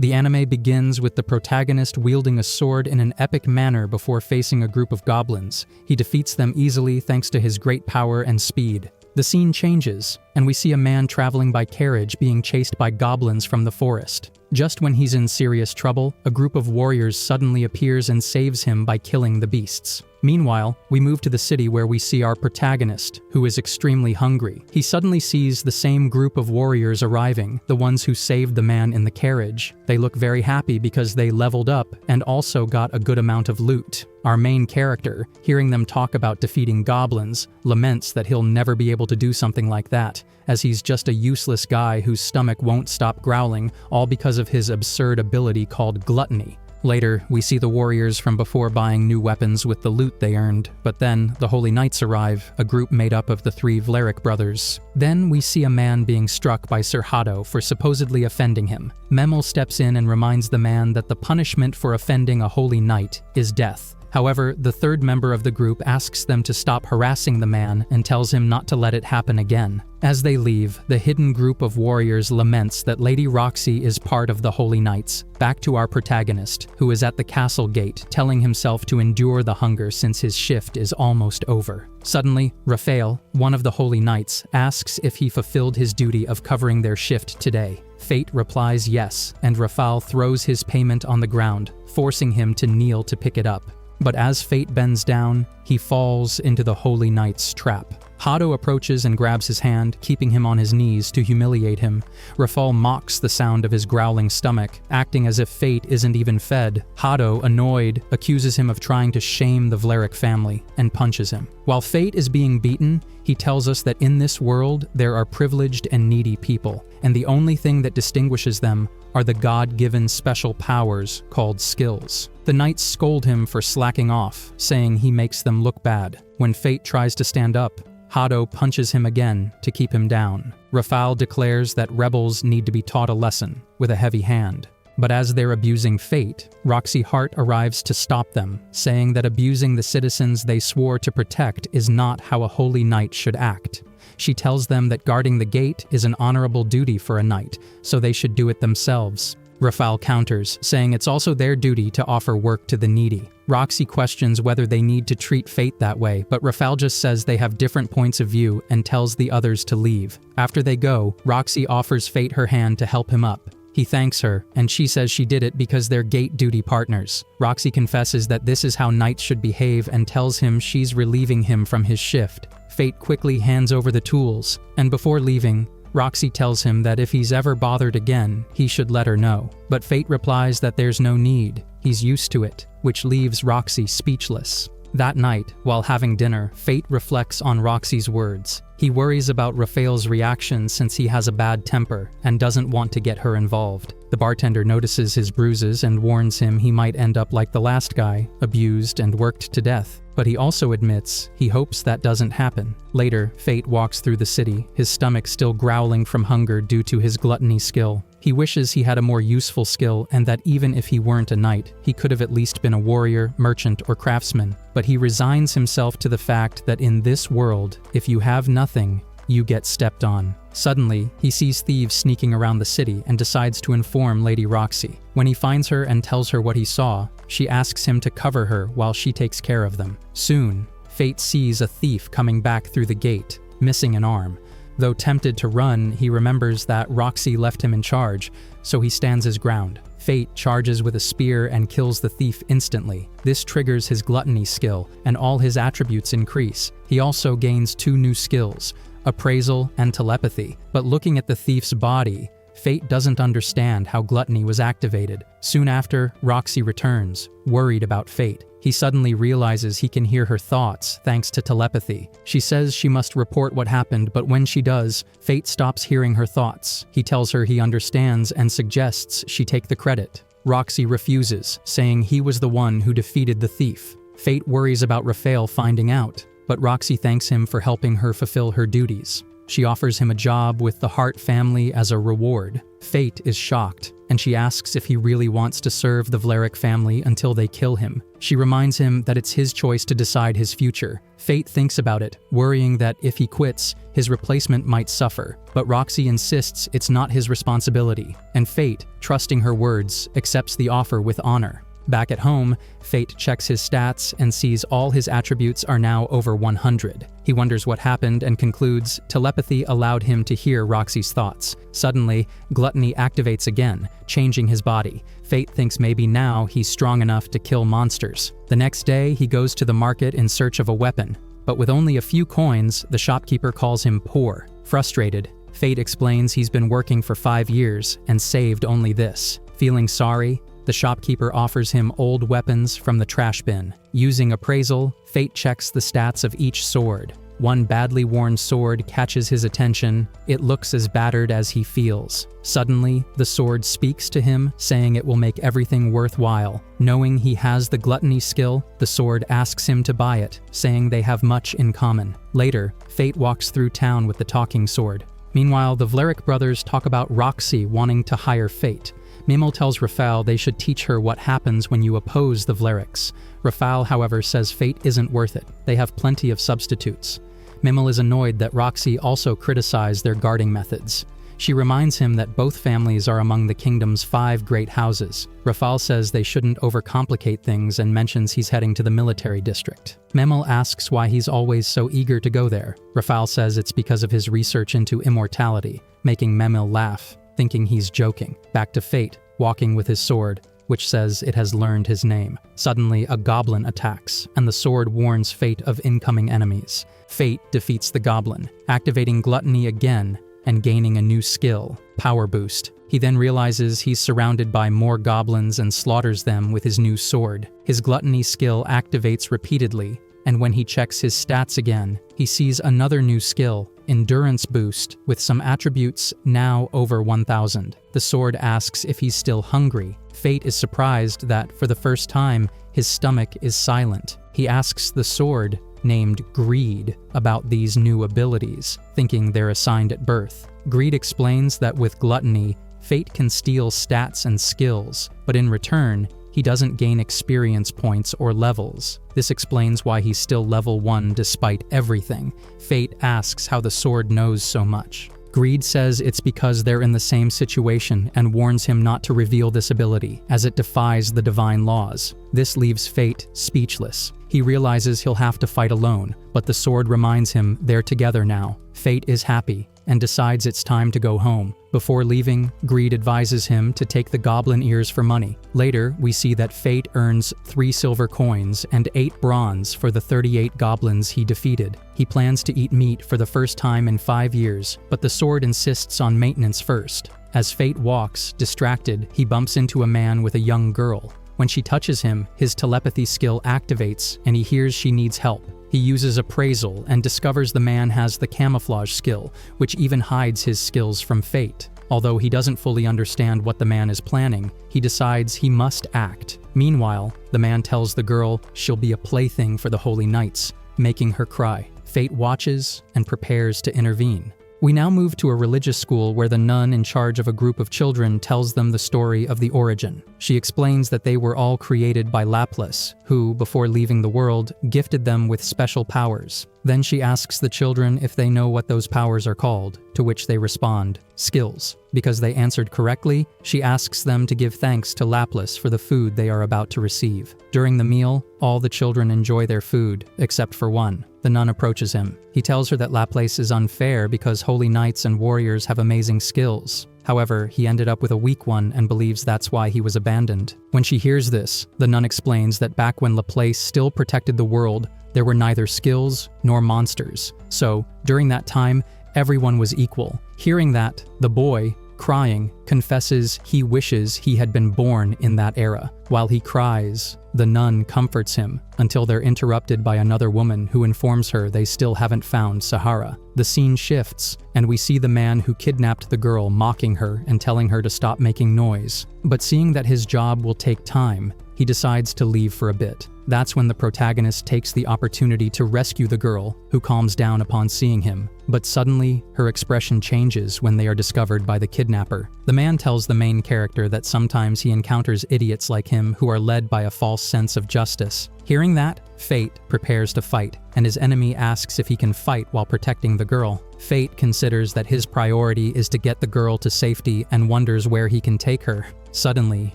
The anime begins with the protagonist wielding a sword in an epic manner before facing a group of goblins. He defeats them easily thanks to his great power and speed. The scene changes, and we see a man traveling by carriage being chased by goblins from the forest. Just when he's in serious trouble, a group of warriors suddenly appears and saves him by killing the beasts. Meanwhile, we move to the city where we see our protagonist, who is extremely hungry. He suddenly sees the same group of warriors arriving, the ones who saved the man in the carriage. They look very happy because they leveled up and also got a good amount of loot. Our main character, hearing them talk about defeating goblins, laments that he'll never be able to do something like that, as he's just a useless guy whose stomach won't stop growling, all because of his absurd ability called Gluttony. Later, we see the warriors from before buying new weapons with the loot they earned, but then the Holy Knights arrive, a group made up of the 3 Vlerick brothers. Then we see a man being struck by Sir Hado for supposedly offending him. Memel steps in and reminds the man that the punishment for offending a Holy Knight is death. However, the 3rd member of the group asks them to stop harassing the man and tells him not to let it happen again. As they leave, the hidden group of warriors laments that Lady Roxy is part of the Holy Knights. Back to our protagonist, who is at the castle gate, telling himself to endure the hunger since his shift is almost over. Suddenly, Raphael, one of the Holy Knights, asks if he fulfilled his duty of covering their shift today. Fate replies yes, and Raphael throws his payment on the ground, forcing him to kneel to pick it up. But as Fate bends down, he falls into the Holy Knight's trap. Hado approaches and grabs his hand, keeping him on his knees to humiliate him. Raphael mocks the sound of his growling stomach, acting as if Fate isn't even fed. Hado, annoyed, accuses him of trying to shame the Vlerick family and punches him. While Fate is being beaten, he tells us that in this world there are privileged and needy people, and the only thing that distinguishes them are the God-given special powers called skills. The knights scold him for slacking off, saying he makes them look bad. When Fate tries to stand up, Hado punches him again to keep him down. Raphael declares that rebels need to be taught a lesson with a heavy hand. But as they're abusing Fate, Roxy Hart arrives to stop them, saying that abusing the citizens they swore to protect is not how a holy knight should act. She tells them that guarding the gate is an honorable duty for a knight, so they should do it themselves. Raphael counters, saying it's also their duty to offer work to the needy. Roxy questions whether they need to treat Fate that way, but Raphael just says they have different points of view and tells the others to leave. After they go, Roxy offers Fate her hand to help him up. He thanks her, and she says she did it because they're gate duty partners. Roxy confesses that this is how knights should behave and tells him she's relieving him from his shift. Fate quickly hands over the tools, and before leaving, Roxy tells him that if he's ever bothered again, he should let her know. But Fate replies that there's no need, he's used to it, which leaves Roxy speechless. That night, while having dinner, Fate reflects on Roxy's words. He worries about Raphael's reaction since he has a bad temper and doesn't want to get her involved. The bartender notices his bruises and warns him he might end up like the last guy, abused and worked to death. But he also admits he hopes that doesn't happen. Later, Fate walks through the city, his stomach still growling from hunger due to his gluttony skill. He wishes he had a more useful skill and that even if he weren't a knight, he could have at least been a warrior, merchant, or craftsman. But he resigns himself to the fact that in this world, if you have nothing, you get stepped on. Suddenly, he sees thieves sneaking around the city and decides to inform Lady Roxy. When he finds her and tells her what he saw, she asks him to cover her while she takes care of them. Soon, Fate sees a thief coming back through the gate, missing an arm. Though tempted to run, he remembers that Roxy left him in charge, so he stands his ground. Fate charges with a spear and kills the thief instantly. This triggers his gluttony skill, and all his attributes increase. He also gains 2 new skills, appraisal and telepathy. But looking at the thief's body, Fate doesn't understand how gluttony was activated. Soon after, Roxy returns, worried about Fate. He suddenly realizes he can hear her thoughts thanks to telepathy. She says she must report what happened, but when she does, Fate stops hearing her thoughts. He tells her he understands and suggests she take the credit. Roxy refuses, saying he was the one who defeated the thief. Fate worries about Raphael finding out, but Roxy thanks him for helping her fulfill her duties. She offers him a job with the Hart family as a reward. Fate is shocked, and she asks if he really wants to serve the Vlerick family until they kill him. She reminds him that it's his choice to decide his future. Fate thinks about it, worrying that if he quits, his replacement might suffer. But Roxy insists it's not his responsibility, and Fate, trusting her words, accepts the offer with honor. Back at home, Fate checks his stats and sees all his attributes are now over 100. He wonders what happened and concludes telepathy allowed him to hear Roxy's thoughts. Suddenly, Gluttony activates again, changing his body. Fate thinks maybe now he's strong enough to kill monsters. The next day, he goes to the market in search of a weapon. But with only a few coins, the shopkeeper calls him poor. Frustrated, Fate explains he's been working for 5 years and saved only this. Feeling sorry, the shopkeeper offers him old weapons from the trash bin. Using appraisal, Fate checks the stats of each sword. One badly worn sword catches his attention. It looks as battered as he feels. Suddenly, the sword speaks to him, saying it will make everything worthwhile. Knowing he has the gluttony skill, the sword asks him to buy it, saying they have much in common. Later, Fate walks through town with the talking sword. Meanwhile, the Vlerick brothers talk about Roxy wanting to hire Fate. Mimel tells Rafal they should teach her what happens when you oppose the Vlericks. Rafal, however, says Fate isn't worth it. They have plenty of substitutes. Mimel is annoyed that Roxy also criticized their guarding methods. She reminds him that both families are among the kingdom's 5 great houses. Rafal says they shouldn't overcomplicate things and mentions he's heading to the military district. Mimel asks why he's always so eager to go there. Rafal says it's because of his research into immortality, making Mimel laugh, thinking he's joking. Back to Fate, walking with his sword, which says it has learned his name. Suddenly, a goblin attacks, and the sword warns Fate of incoming enemies. Fate defeats the goblin, activating Gluttony again and gaining a new skill, Power Boost. He then realizes he's surrounded by more goblins and slaughters them with his new sword. His Gluttony skill activates repeatedly, and when he checks his stats again, he sees another new skill, Endurance Boost, with some attributes now over 1,000. The sword asks if he's still hungry. Fate is surprised that, for the first time, his stomach is silent. He asks the sword, named Greed, about these new abilities, thinking they're assigned at birth. Greed explains that with Gluttony, Fate can steal stats and skills, but in return, he doesn't gain experience points or levels. This explains why he's still level 1 despite everything. Fate asks how the sword knows so much. Greed says it's because they're in the same situation and warns him not to reveal this ability, as it defies the divine laws. This leaves Fate speechless. He realizes he'll have to fight alone, but the sword reminds him they're together now. Fate is happy and decides it's time to go home. Before leaving, Greed advises him to take the goblin ears for money. Later, we see that Fate earns 3 silver coins and 8 bronze for the 38 goblins he defeated. He plans to eat meat for the first time in 5 years, but the sword insists on maintenance first. As Fate walks, distracted, he bumps into a man with a young girl. When she touches him, his telepathy skill activates and he hears she needs help. He uses appraisal and discovers the man has the camouflage skill, which even hides his skills from Fate. Although he doesn't fully understand what the man is planning, he decides he must act. Meanwhile, the man tells the girl she'll be a plaything for the Holy Knights, making her cry. Fate watches and prepares to intervene. We now move to a religious school where the nun in charge of a group of children tells them the story of the origin. She explains that they were all created by Laplace, who, before leaving the world, gifted them with special powers. Then she asks the children if they know what those powers are called, to which they respond, skills. Because they answered correctly, she asks them to give thanks to Laplace for the food they are about to receive. During the meal, all the children enjoy their food, except for one. The nun approaches him. He tells her that Laplace is unfair because holy knights and warriors have amazing skills. However, he ended up with a weak one and believes that's why he was abandoned. When she hears this, the nun explains that back when Laplace still protected the world, there were neither skills nor monsters. So, during that time, everyone was equal. Hearing that, the boy, crying, confesses he wishes he had been born in that era. While he cries, the nun comforts him until they're interrupted by another woman who informs her they still haven't found Sahara. The scene shifts, and we see the man who kidnapped the girl mocking her and telling her to stop making noise. But seeing that his job will take time, he decides to leave for a bit. That's when the protagonist takes the opportunity to rescue the girl, who calms down upon seeing him. But suddenly, her expression changes when they are discovered by the kidnapper. The man tells the main character that sometimes he encounters idiots like him who are led by a false sense of justice. Hearing that, Fate prepares to fight, and his enemy asks if he can fight while protecting the girl. Fate considers that his priority is to get the girl to safety and wonders where he can take her. Suddenly,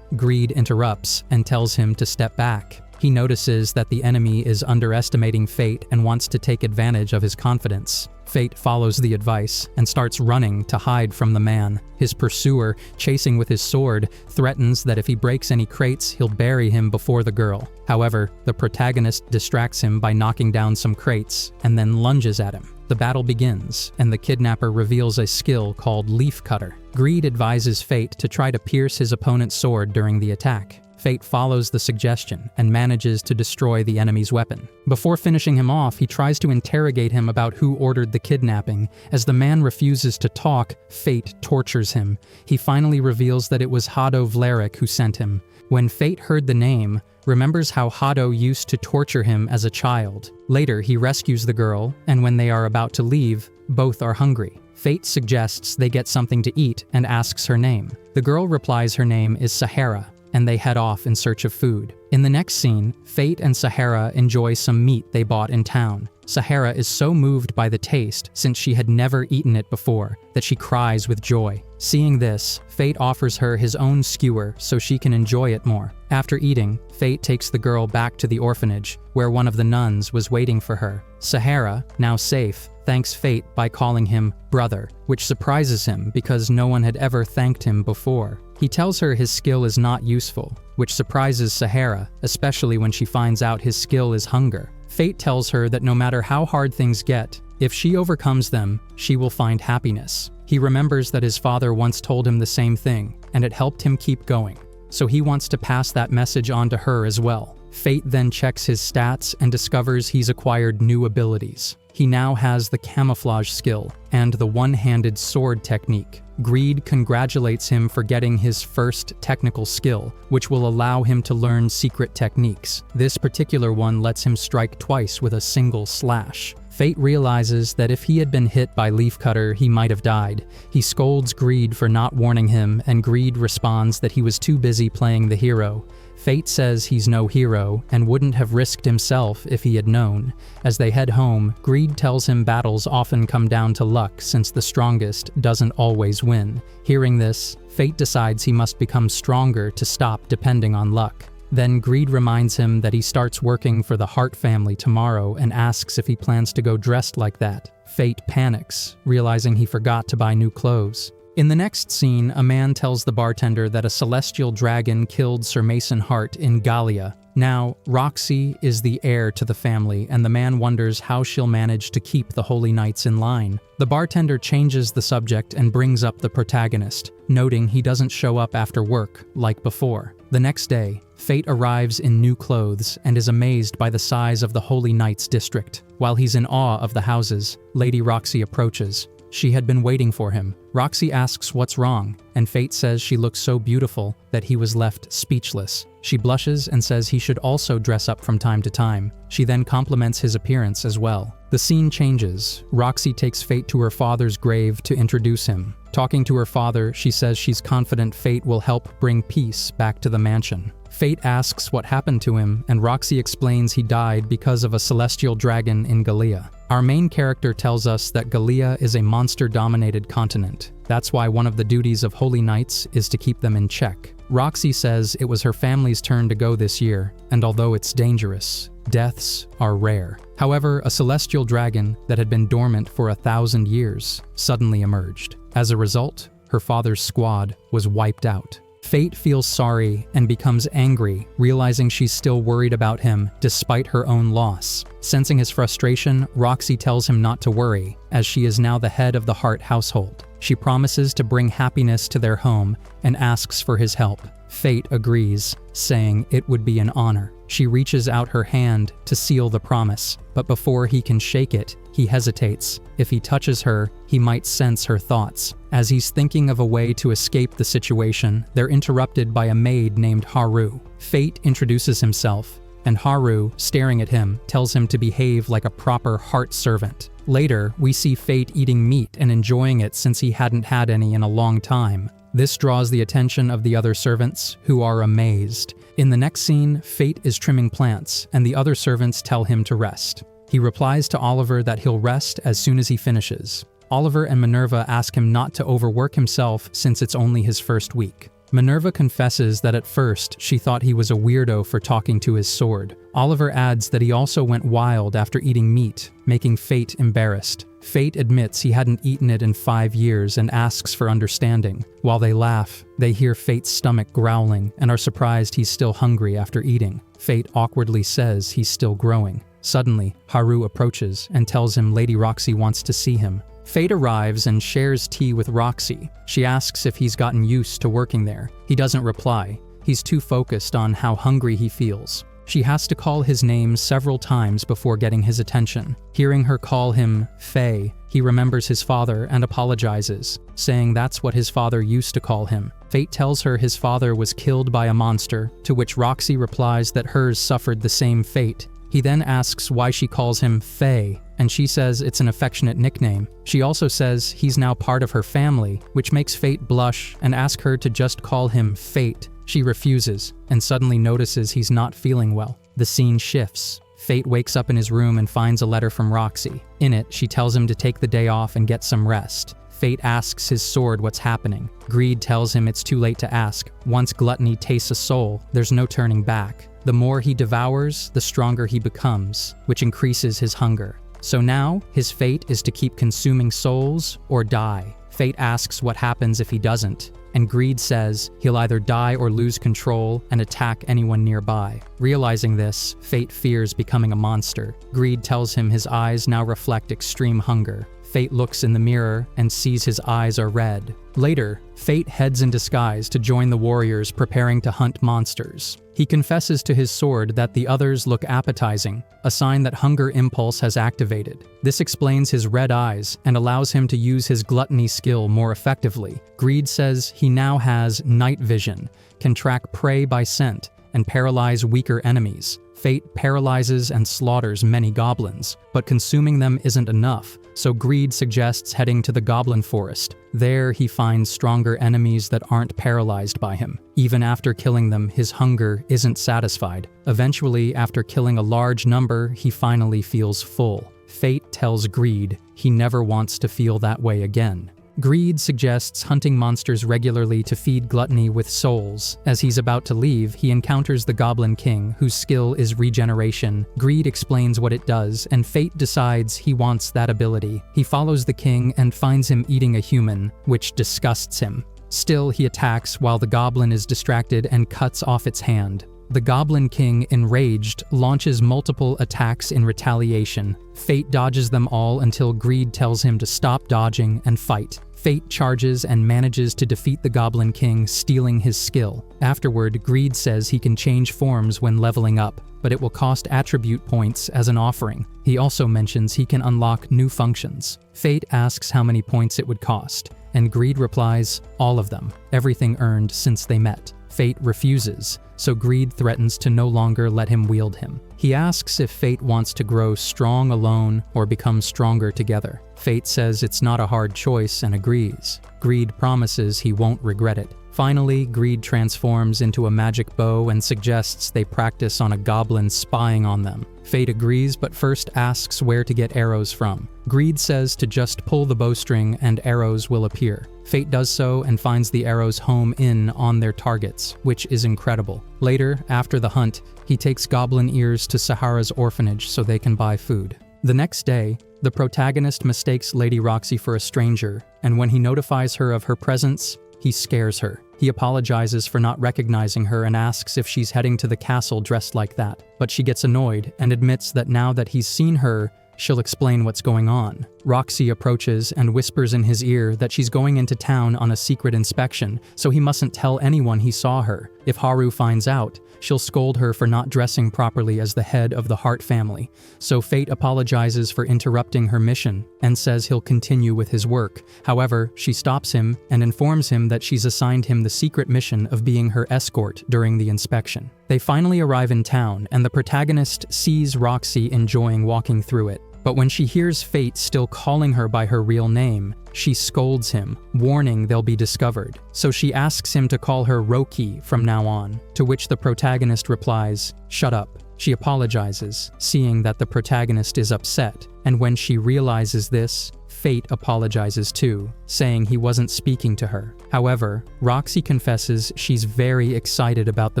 Greed interrupts and tells him to step back. He notices that the enemy is underestimating Fate and wants to take advantage of his confidence. Fate follows the advice and starts running to hide from the man. His pursuer, chasing with his sword, threatens that if he breaks any crates, he'll bury him before the girl. However, the protagonist distracts him by knocking down some crates and then lunges at him. The battle begins, and the kidnapper reveals a skill called Leaf Cutter. Greed advises Fate to try to pierce his opponent's sword during the attack. Fate follows the suggestion and manages to destroy the enemy's weapon. Before finishing him off, he tries to interrogate him about who ordered the kidnapping. As the man refuses to talk, Fate tortures him. He finally reveals that it was Hado Vlarik who sent him. When Fate heard the name, remembers how Hado used to torture him as a child. Later, he rescues the girl, and when they are about to leave, both are hungry. Fate suggests they get something to eat and asks her name. The girl replies her name is Sahara, and they head off in search of food. In the next scene, Fate and Sahara enjoy some meat they bought in town. Sahara is so moved by the taste, since she had never eaten it before, that she cries with joy. Seeing this, Fate offers her his own skewer so she can enjoy it more. After eating, Fate takes the girl back to the orphanage, where one of the nuns was waiting for her. Sahara, now safe, thanks Fate by calling him brother, which surprises him because no one had ever thanked him before. He tells her his skill is not useful, which surprises Sahara, especially when she finds out his skill is hunger. Fate tells her that no matter how hard things get, if she overcomes them, she will find happiness. He remembers that his father once told him the same thing, and it helped him keep going. So he wants to pass that message on to her as well. Fate then checks his stats and discovers he's acquired new abilities. He now has the camouflage skill and the one-handed sword technique. Greed congratulates him for getting his first technical skill, which will allow him to learn secret techniques. This particular one lets him strike twice with a single slash. Fate realizes that if he had been hit by Leafcutter, he might have died. He scolds Greed for not warning him, and Greed responds that he was too busy playing the hero. Fate says he's no hero and wouldn't have risked himself if he had known. As they head home, Greed tells him battles often come down to luck since the strongest doesn't always win. Hearing this, Fate decides he must become stronger to stop depending on luck. Then Greed reminds him that he starts working for the Hart family tomorrow and asks if he plans to go dressed like that. Fate panics, realizing he forgot to buy new clothes. In the next scene, a man tells the bartender that a celestial dragon killed Sir Mason Hart in Galia. Now, Roxy is the heir to the family, and the man wonders how she'll manage to keep the Holy Knights in line. The bartender changes the subject and brings up the protagonist, noting he doesn't show up after work like before. The next day, Fate arrives in new clothes and is amazed by the size of the Holy Knights district. While he's in awe of the houses, Lady Roxy approaches. She had been waiting for him. Roxy asks what's wrong, and Fate says she looks so beautiful that he was left speechless. She blushes and says he should also dress up from time to time. She then compliments his appearance as well. The scene changes. Roxy takes Fate to her father's grave to introduce him. Talking to her father, she says she's confident Fate will help bring peace back to the mansion. Fate asks what happened to him, and Roxy explains he died because of a celestial dragon in Galia. Our main character tells us that Galia is a monster-dominated continent. That's why one of the duties of Holy Knights is to keep them in check. Roxy says it was her family's turn to go this year, and although it's dangerous, deaths are rare. However, a celestial dragon that had been dormant for 1,000 years suddenly emerged. As a result, her father's squad was wiped out. Fate feels sorry and becomes angry, realizing she's still worried about him despite her own loss. Sensing his frustration, Roxy tells him not to worry, as she is now the head of the Hart household. She promises to bring happiness to their home and asks for his help. Fate agrees, saying it would be an honor. She reaches out her hand to seal the promise, but before he can shake it, he hesitates. If he touches her, he might sense her thoughts. As he's thinking of a way to escape the situation, they're interrupted by a maid named Haru. Fate introduces himself, and Haru, staring at him, tells him to behave like a proper heart servant. Later, we see Fate eating meat and enjoying it since he hadn't had any in a long time. This draws the attention of the other servants, who are amazed. In the next scene, Fate is trimming plants, and the other servants tell him to rest. He replies to Oliver that he'll rest as soon as he finishes. Oliver and Minerva ask him not to overwork himself since it's only his first week. Minerva confesses that at first she thought he was a weirdo for talking to his sword. Oliver adds that he also went wild after eating meat, making Fate embarrassed. Fate admits he hadn't eaten it in 5 years and asks for understanding. While they laugh, they hear Fate's stomach growling and are surprised he's still hungry after eating. Fate awkwardly says he's still growing. Suddenly, Haru approaches and tells him Lady Roxy wants to see him. Fate arrives and shares tea with Roxy. She asks if he's gotten used to working there. He doesn't reply. He's too focused on how hungry he feels. She has to call his name several times before getting his attention. Hearing her call him Faye, he remembers his father and apologizes, saying that's what his father used to call him. Fate tells her his father was killed by a monster, to which Roxy replies that hers suffered the same fate. He then asks why she calls him Faye, and she says it's an affectionate nickname. She also says he's now part of her family, which makes Fate blush and ask her to just call him Fate. She refuses, and suddenly notices he's not feeling well. The scene shifts. Fate wakes up in his room and finds a letter from Roxy. In it, she tells him to take the day off and get some rest. Fate asks his sword what's happening. Greed tells him it's too late to ask. Once Gluttony tastes a soul, there's no turning back. The more he devours, the stronger he becomes, which increases his hunger. So now, his fate is to keep consuming souls or die. Fate asks what happens if he doesn't, and Greed says he'll either die or lose control and attack anyone nearby. Realizing this, Fate fears becoming a monster. Greed tells him his eyes now reflect extreme hunger. Fate looks in the mirror and sees his eyes are red. Later, Fate heads in disguise to join the warriors preparing to hunt monsters. He confesses to his sword that the others look appetizing, a sign that hunger impulse has activated. This explains his red eyes and allows him to use his gluttony skill more effectively. Greed says he now has night vision, can track prey by scent, and paralyze weaker enemies. Fate paralyzes and slaughters many goblins, but consuming them isn't enough, so Greed suggests heading to the goblin forest. There he finds stronger enemies that aren't paralyzed by him. Even after killing them, his hunger isn't satisfied. Eventually, after killing a large number, he finally feels full. Fate tells Greed he never wants to feel that way again. Greed suggests hunting monsters regularly to feed Gluttony with souls. As he's about to leave, he encounters the Goblin King, whose skill is regeneration. Greed explains what it does, and Fate decides he wants that ability. He follows the king and finds him eating a human, which disgusts him. Still, he attacks while the goblin is distracted and cuts off its hand. The Goblin King, enraged, launches multiple attacks in retaliation. Fate dodges them all until Greed tells him to stop dodging and fight. Fate charges and manages to defeat the Goblin King, stealing his skill. Afterward, Greed says he can change forms when leveling up, but it will cost attribute points as an offering. He also mentions he can unlock new functions. Fate asks how many points it would cost, and Greed replies, all of them, everything earned since they met. Fate refuses, so Greed threatens to no longer let him wield him. He asks if Fate wants to grow strong alone or become stronger together. Fate says it's not a hard choice and agrees. Greed promises he won't regret it. Finally, Greed transforms into a magic bow and suggests they practice on a goblin spying on them. Fate agrees, but first asks where to get arrows from. Greed says to just pull the bowstring and arrows will appear. Fate does so and finds the arrows home in on their targets, which is incredible. Later, after the hunt, he takes goblin ears to Sahara's orphanage so they can buy food. The next day, the protagonist mistakes Lady Roxy for a stranger, and when he notifies her of her presence, he scares her. He apologizes for not recognizing her and asks if she's heading to the castle dressed like that, but she gets annoyed and admits that now that he's seen her, she'll explain what's going on. Roxy approaches and whispers in his ear that she's going into town on a secret inspection, so he mustn't tell anyone he saw her. If Haru finds out, she'll scold her for not dressing properly as the head of the Hart family. So Fate apologizes for interrupting her mission and says he'll continue with his work. However, she stops him and informs him that she's assigned him the secret mission of being her escort during the inspection. They finally arrive in town, and the protagonist sees Roxy enjoying walking through it. But when she hears Fate still calling her by her real name, she scolds him, warning they'll be discovered. So she asks him to call her Roki from now on, to which the protagonist replies, "Shut up." She apologizes, seeing that the protagonist is upset, and when she realizes this, Fate apologizes too, saying he wasn't speaking to her. However, Roxy confesses she's very excited about the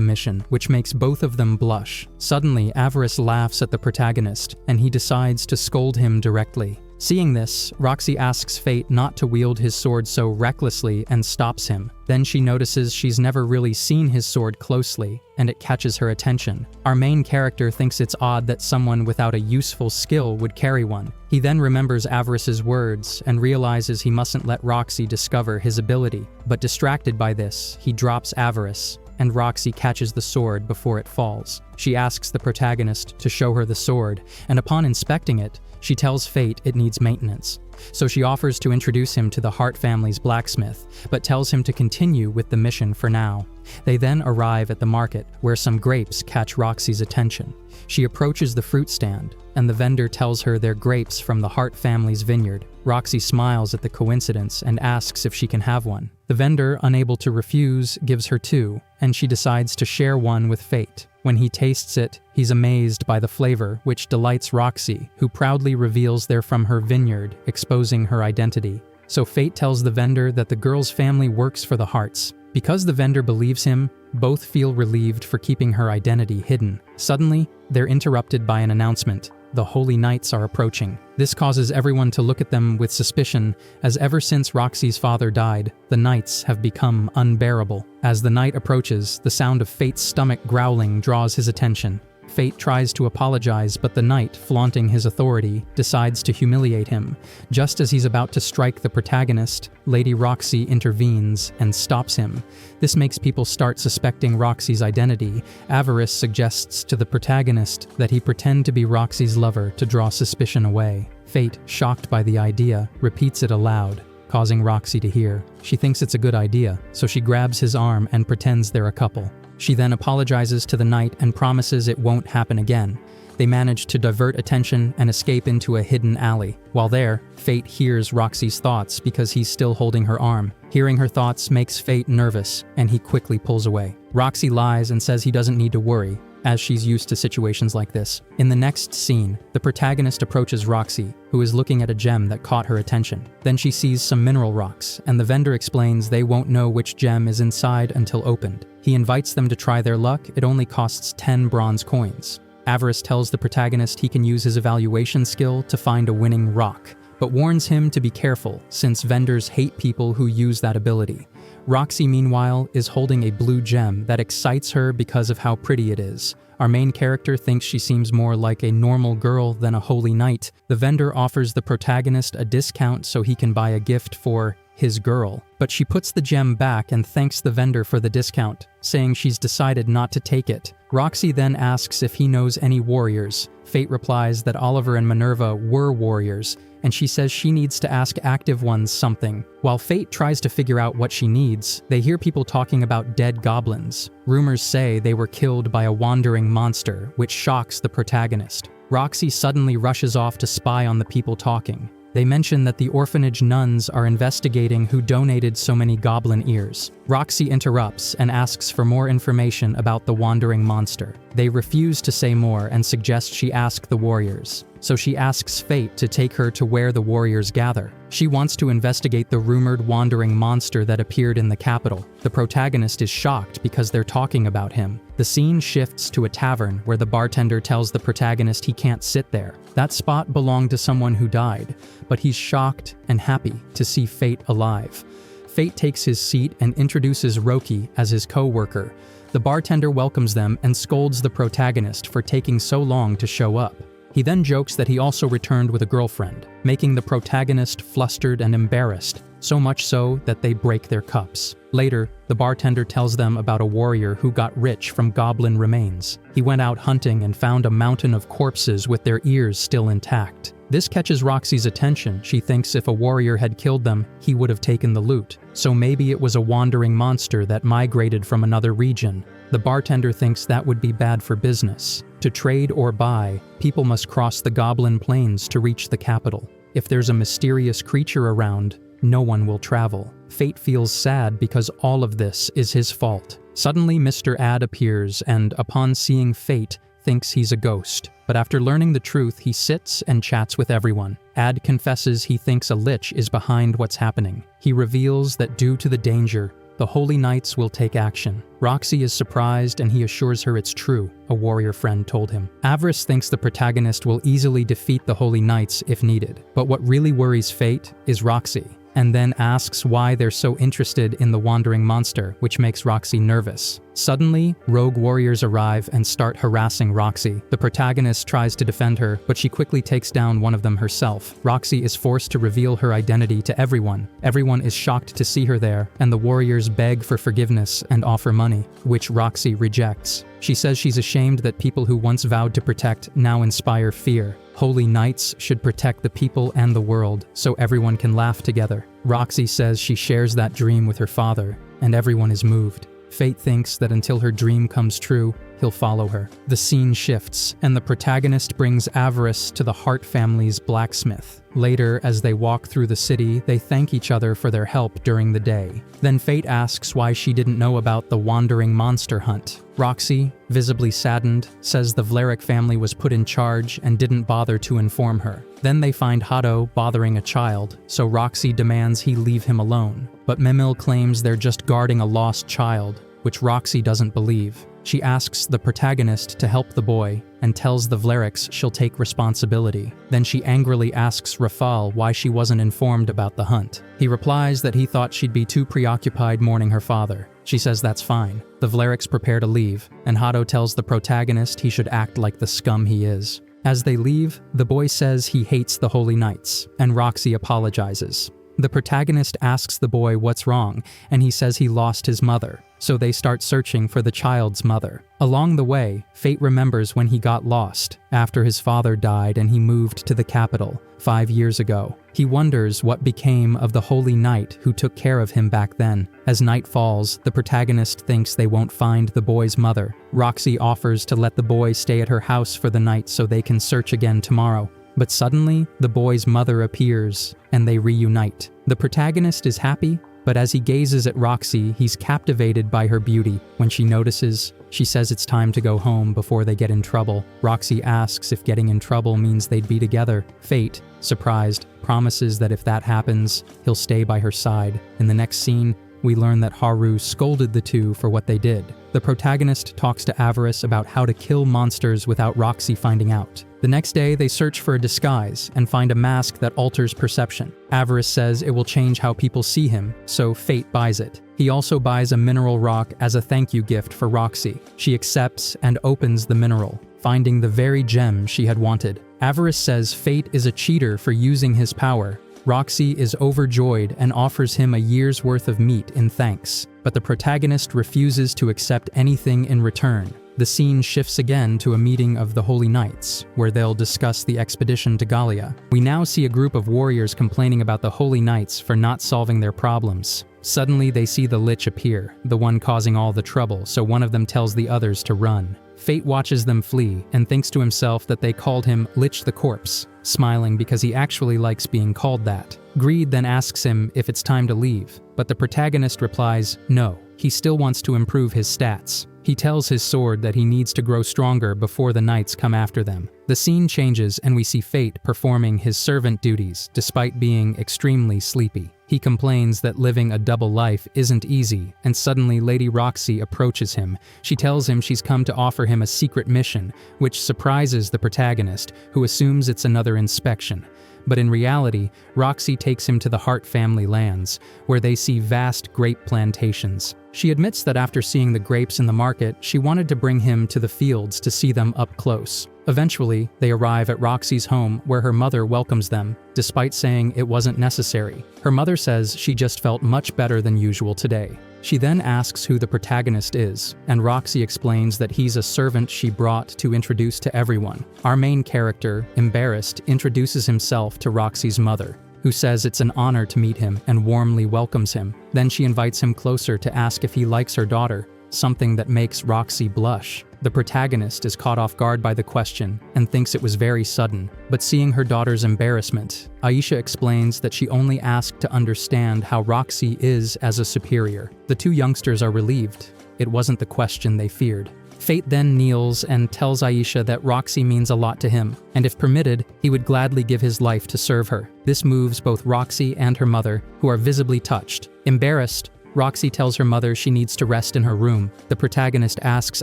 mission, which makes both of them blush. Suddenly, Aerys laughs at the protagonist, and he decides to scold him directly. Seeing this, Roxy asks Fate not to wield his sword so recklessly and stops him. Then she notices she's never really seen his sword closely, and it catches her attention. Our main character thinks it's odd that someone without a useful skill would carry one. He then remembers Aerys's words and realizes he mustn't let Roxy discover his ability. But distracted by this, he drops Aerys, and Roxy catches the sword before it falls. She asks the protagonist to show her the sword, and upon inspecting it, she tells Fate it needs maintenance. So she offers to introduce him to the Hart family's blacksmith, but tells him to continue with the mission for now. They then arrive at the market, where some grapes catch Roxy's attention. She approaches the fruit stand, and the vendor tells her they're grapes from the Hart family's vineyard. Roxy smiles at the coincidence and asks if she can have one. The vendor, unable to refuse, gives her two, and she decides to share one with Fate. When he tastes it, he's amazed by the flavor, which delights Roxy, who proudly reveals they're from her vineyard, exposing her identity. So Fate tells the vendor that the girl's family works for the Harts. Because the vendor believes him, both feel relieved for keeping her identity hidden. Suddenly, they're interrupted by an announcement. The Holy Knights are approaching. This causes everyone to look at them with suspicion, as ever since Roxy's father died, the Knights have become unbearable. As the knight approaches, the sound of Fate's stomach growling draws his attention. Fate tries to apologize, but the knight, flaunting his authority, decides to humiliate him. Just as he's about to strike the protagonist, Lady Roxy intervenes and stops him. This makes people start suspecting Roxy's identity. Aerys suggests to the protagonist that he pretend to be Roxy's lover to draw suspicion away. Fate, shocked by the idea, repeats it aloud, causing Roxy to hear. She thinks it's a good idea, so she grabs his arm and pretends they're a couple. She then apologizes to the knight and promises it won't happen again. They manage to divert attention and escape into a hidden alley. While there, Fate hears Roxy's thoughts because he's still holding her arm. Hearing her thoughts makes Fate nervous, and he quickly pulls away. Roxy lies and says he doesn't need to worry, as she's used to situations like this. In the next scene, the protagonist approaches Roxy, who is looking at a gem that caught her attention. Then she sees some mineral rocks, and the vendor explains they won't know which gem is inside until opened. He invites them to try their luck. It only costs 10 bronze coins. Aerys tells the protagonist he can use his evaluation skill to find a winning rock, but warns him to be careful since vendors hate people who use that ability. Roxy, meanwhile, is holding a blue gem that excites her because of how pretty it is. Our main character thinks she seems more like a normal girl than a holy knight. The vendor offers the protagonist a discount so he can buy a gift for his girl, but she puts the gem back and thanks the vendor for the discount, saying she's decided not to take it. Roxy then asks if he knows any warriors. Fate replies that Oliver and Minerva were warriors, and she says she needs to ask active ones something. While Fate tries to figure out what she needs, they hear people talking about dead goblins. Rumors say they were killed by a wandering monster, which shocks the protagonist. Roxy suddenly rushes off to spy on the people talking. They mention that the orphanage nuns are investigating who donated so many goblin ears. Roxy interrupts and asks for more information about the wandering monster. They refuse to say more and suggest she ask the warriors. So she asks Fate to take her to where the warriors gather. She wants to investigate the rumored wandering monster that appeared in the capital. The protagonist is shocked because they're talking about him. The scene shifts to a tavern where the bartender tells the protagonist he can't sit there. That spot belonged to someone who died, but he's shocked and happy to see Fate alive. Fate takes his seat and introduces Roki as his co-worker. The bartender welcomes them and scolds the protagonist for taking so long to show up. He then jokes that he also returned with a girlfriend, making the protagonist flustered and embarrassed, so much so that they break their cups. Later, the bartender tells them about a warrior who got rich from goblin remains. He went out hunting and found a mountain of corpses with their ears still intact. This catches Roxy's attention. She thinks if a warrior had killed them, he would have taken the loot. So maybe it was a wandering monster that migrated from another region. The bartender thinks that would be bad for business. To trade or buy, people must cross the goblin plains to reach the capital. If there's a mysterious creature around, no one will travel. Fate feels sad because all of this is his fault. Suddenly, Mr. Ad appears and, upon seeing Fate, thinks he's a ghost. But after learning the truth, he sits and chats with everyone. Ad confesses he thinks a lich is behind what's happening. He reveals that due to the danger, the Holy Knights will take action. Roxy is surprised and he assures her it's true, a warrior friend told him. Aerys thinks the protagonist will easily defeat the Holy Knights if needed. But what really worries Fate is Roxy, and then asks why they're so interested in the wandering monster, which makes Roxy nervous. Suddenly, rogue warriors arrive and start harassing Roxy. The protagonist tries to defend her, but she quickly takes down one of them herself. Roxy is forced to reveal her identity to everyone. Everyone is shocked to see her there, and the warriors beg for forgiveness and offer money, which Roxy rejects. She says she's ashamed that people who once vowed to protect now inspire fear. Holy Knights should protect the people and the world, so everyone can laugh together. Roxy says she shares that dream with her father, and everyone is moved. Fate thinks that until her dream comes true, he'll follow her. The scene shifts, and the protagonist brings Aerys to the Hart family's blacksmith. Later, as they walk through the city, they thank each other for their help during the day. Then Fate asks why she didn't know about the wandering monster hunt. Roxy, visibly saddened, says the Vlerick family was put in charge and didn't bother to inform her. Then they find Hado bothering a child, so Roxy demands he leave him alone. But Memil claims they're just guarding a lost child, which Roxy doesn't believe. She asks the protagonist to help the boy and tells the Vlericks she'll take responsibility. Then she angrily asks Rafal why she wasn't informed about the hunt. He replies that he thought she'd be too preoccupied mourning her father. She says that's fine. The Vlericks prepare to leave, and Hado tells the protagonist he should act like the scum he is. As they leave, the boy says he hates the Holy Knights, and Roxy apologizes. The protagonist asks the boy what's wrong, and he says he lost his mother, so they start searching for the child's mother. Along the way, Fate remembers when he got lost, after his father died and he moved to the capital 5 years ago. He wonders what became of the Holy Knight who took care of him back then. As night falls, the protagonist thinks they won't find the boy's mother. Roxy offers to let the boy stay at her house for the night so they can search again tomorrow. But suddenly, the boy's mother appears, and they reunite. The protagonist is happy, but as he gazes at Roxy, he's captivated by her beauty. When she notices, she says it's time to go home before they get in trouble. Roxy asks if getting in trouble means they'd be together. Fate, surprised, promises that if that happens, he'll stay by her side. In the next scene, we learn that Haru scolded the two for what they did. The protagonist talks to Aerys about how to kill monsters without Roxy finding out. The next day, they search for a disguise and find a mask that alters perception. Aerys says it will change how people see him, so Fate buys it. He also buys a mineral rock as a thank you gift for Roxy. She accepts and opens the mineral, finding the very gem she had wanted. Aerys says Fate is a cheater for using his power. Roxy is overjoyed and offers him a year's worth of meat in thanks, but the protagonist refuses to accept anything in return. The scene shifts again to a meeting of the Holy Knights, where they'll discuss the expedition to Galia. We now see a group of warriors complaining about the Holy Knights for not solving their problems. Suddenly they see the Lich appear, the one causing all the trouble, so one of them tells the others to run. Fate watches them flee and thinks to himself that they called him Lich the Corpse, smiling because he actually likes being called that. Greed then asks him if it's time to leave, but the protagonist replies no, he still wants to improve his stats. He tells his sword that he needs to grow stronger before the knights come after them. The scene changes and we see Fate performing his servant duties despite being extremely sleepy. He complains that living a double life isn't easy, and suddenly Lady Roxy approaches him. She tells him she's come to offer him a secret mission, which surprises the protagonist, who assumes it's another inspection. But in reality, Roxy takes him to the Hart family lands, where they see vast grape plantations. She admits that after seeing the grapes in the market, she wanted to bring him to the fields to see them up close. Eventually, they arrive at Roxy's home where her mother welcomes them, despite saying it wasn't necessary. Her mother says she just felt much better than usual today. She then asks who the protagonist is, and Roxy explains that he's a servant she brought to introduce to everyone. Our main character, embarrassed, introduces himself to Roxy's mother, who says it's an honor to meet him and warmly welcomes him. Then she invites him closer to ask if he likes her daughter, something that makes Roxy blush. The protagonist is caught off guard by the question and thinks it was very sudden, but seeing her daughter's embarrassment, Aisha explains that she only asked to understand how Roxy is as a superior. The two youngsters are relieved. It wasn't the question they feared. Fate then kneels and tells Aisha that Roxy means a lot to him, and if permitted, he would gladly give his life to serve her. This moves both Roxy and her mother, who are visibly touched. Embarrassed, Roxy tells her mother she needs to rest in her room. The protagonist asks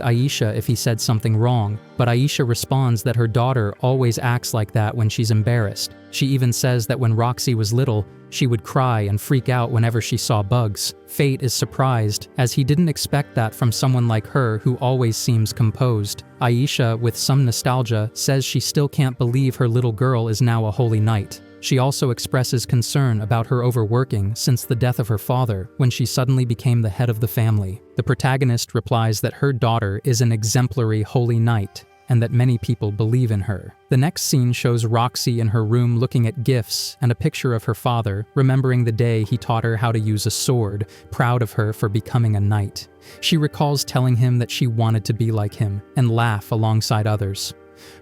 Aisha if he said something wrong, but Aisha responds that her daughter always acts like that when she's embarrassed. She even says that when Roxy was little, she would cry and freak out whenever she saw bugs. Fate is surprised, as he didn't expect that from someone like her who always seems composed. Aisha, with some nostalgia, says she still can't believe her little girl is now a holy knight. She also expresses concern about her overworking since the death of her father, when she suddenly became the head of the family. The protagonist replies that her daughter is an exemplary holy knight, and that many people believe in her. The next scene shows Roxy in her room looking at gifts and a picture of her father, remembering the day he taught her how to use a sword, proud of her for becoming a knight. She recalls telling him that she wanted to be like him and laugh alongside others.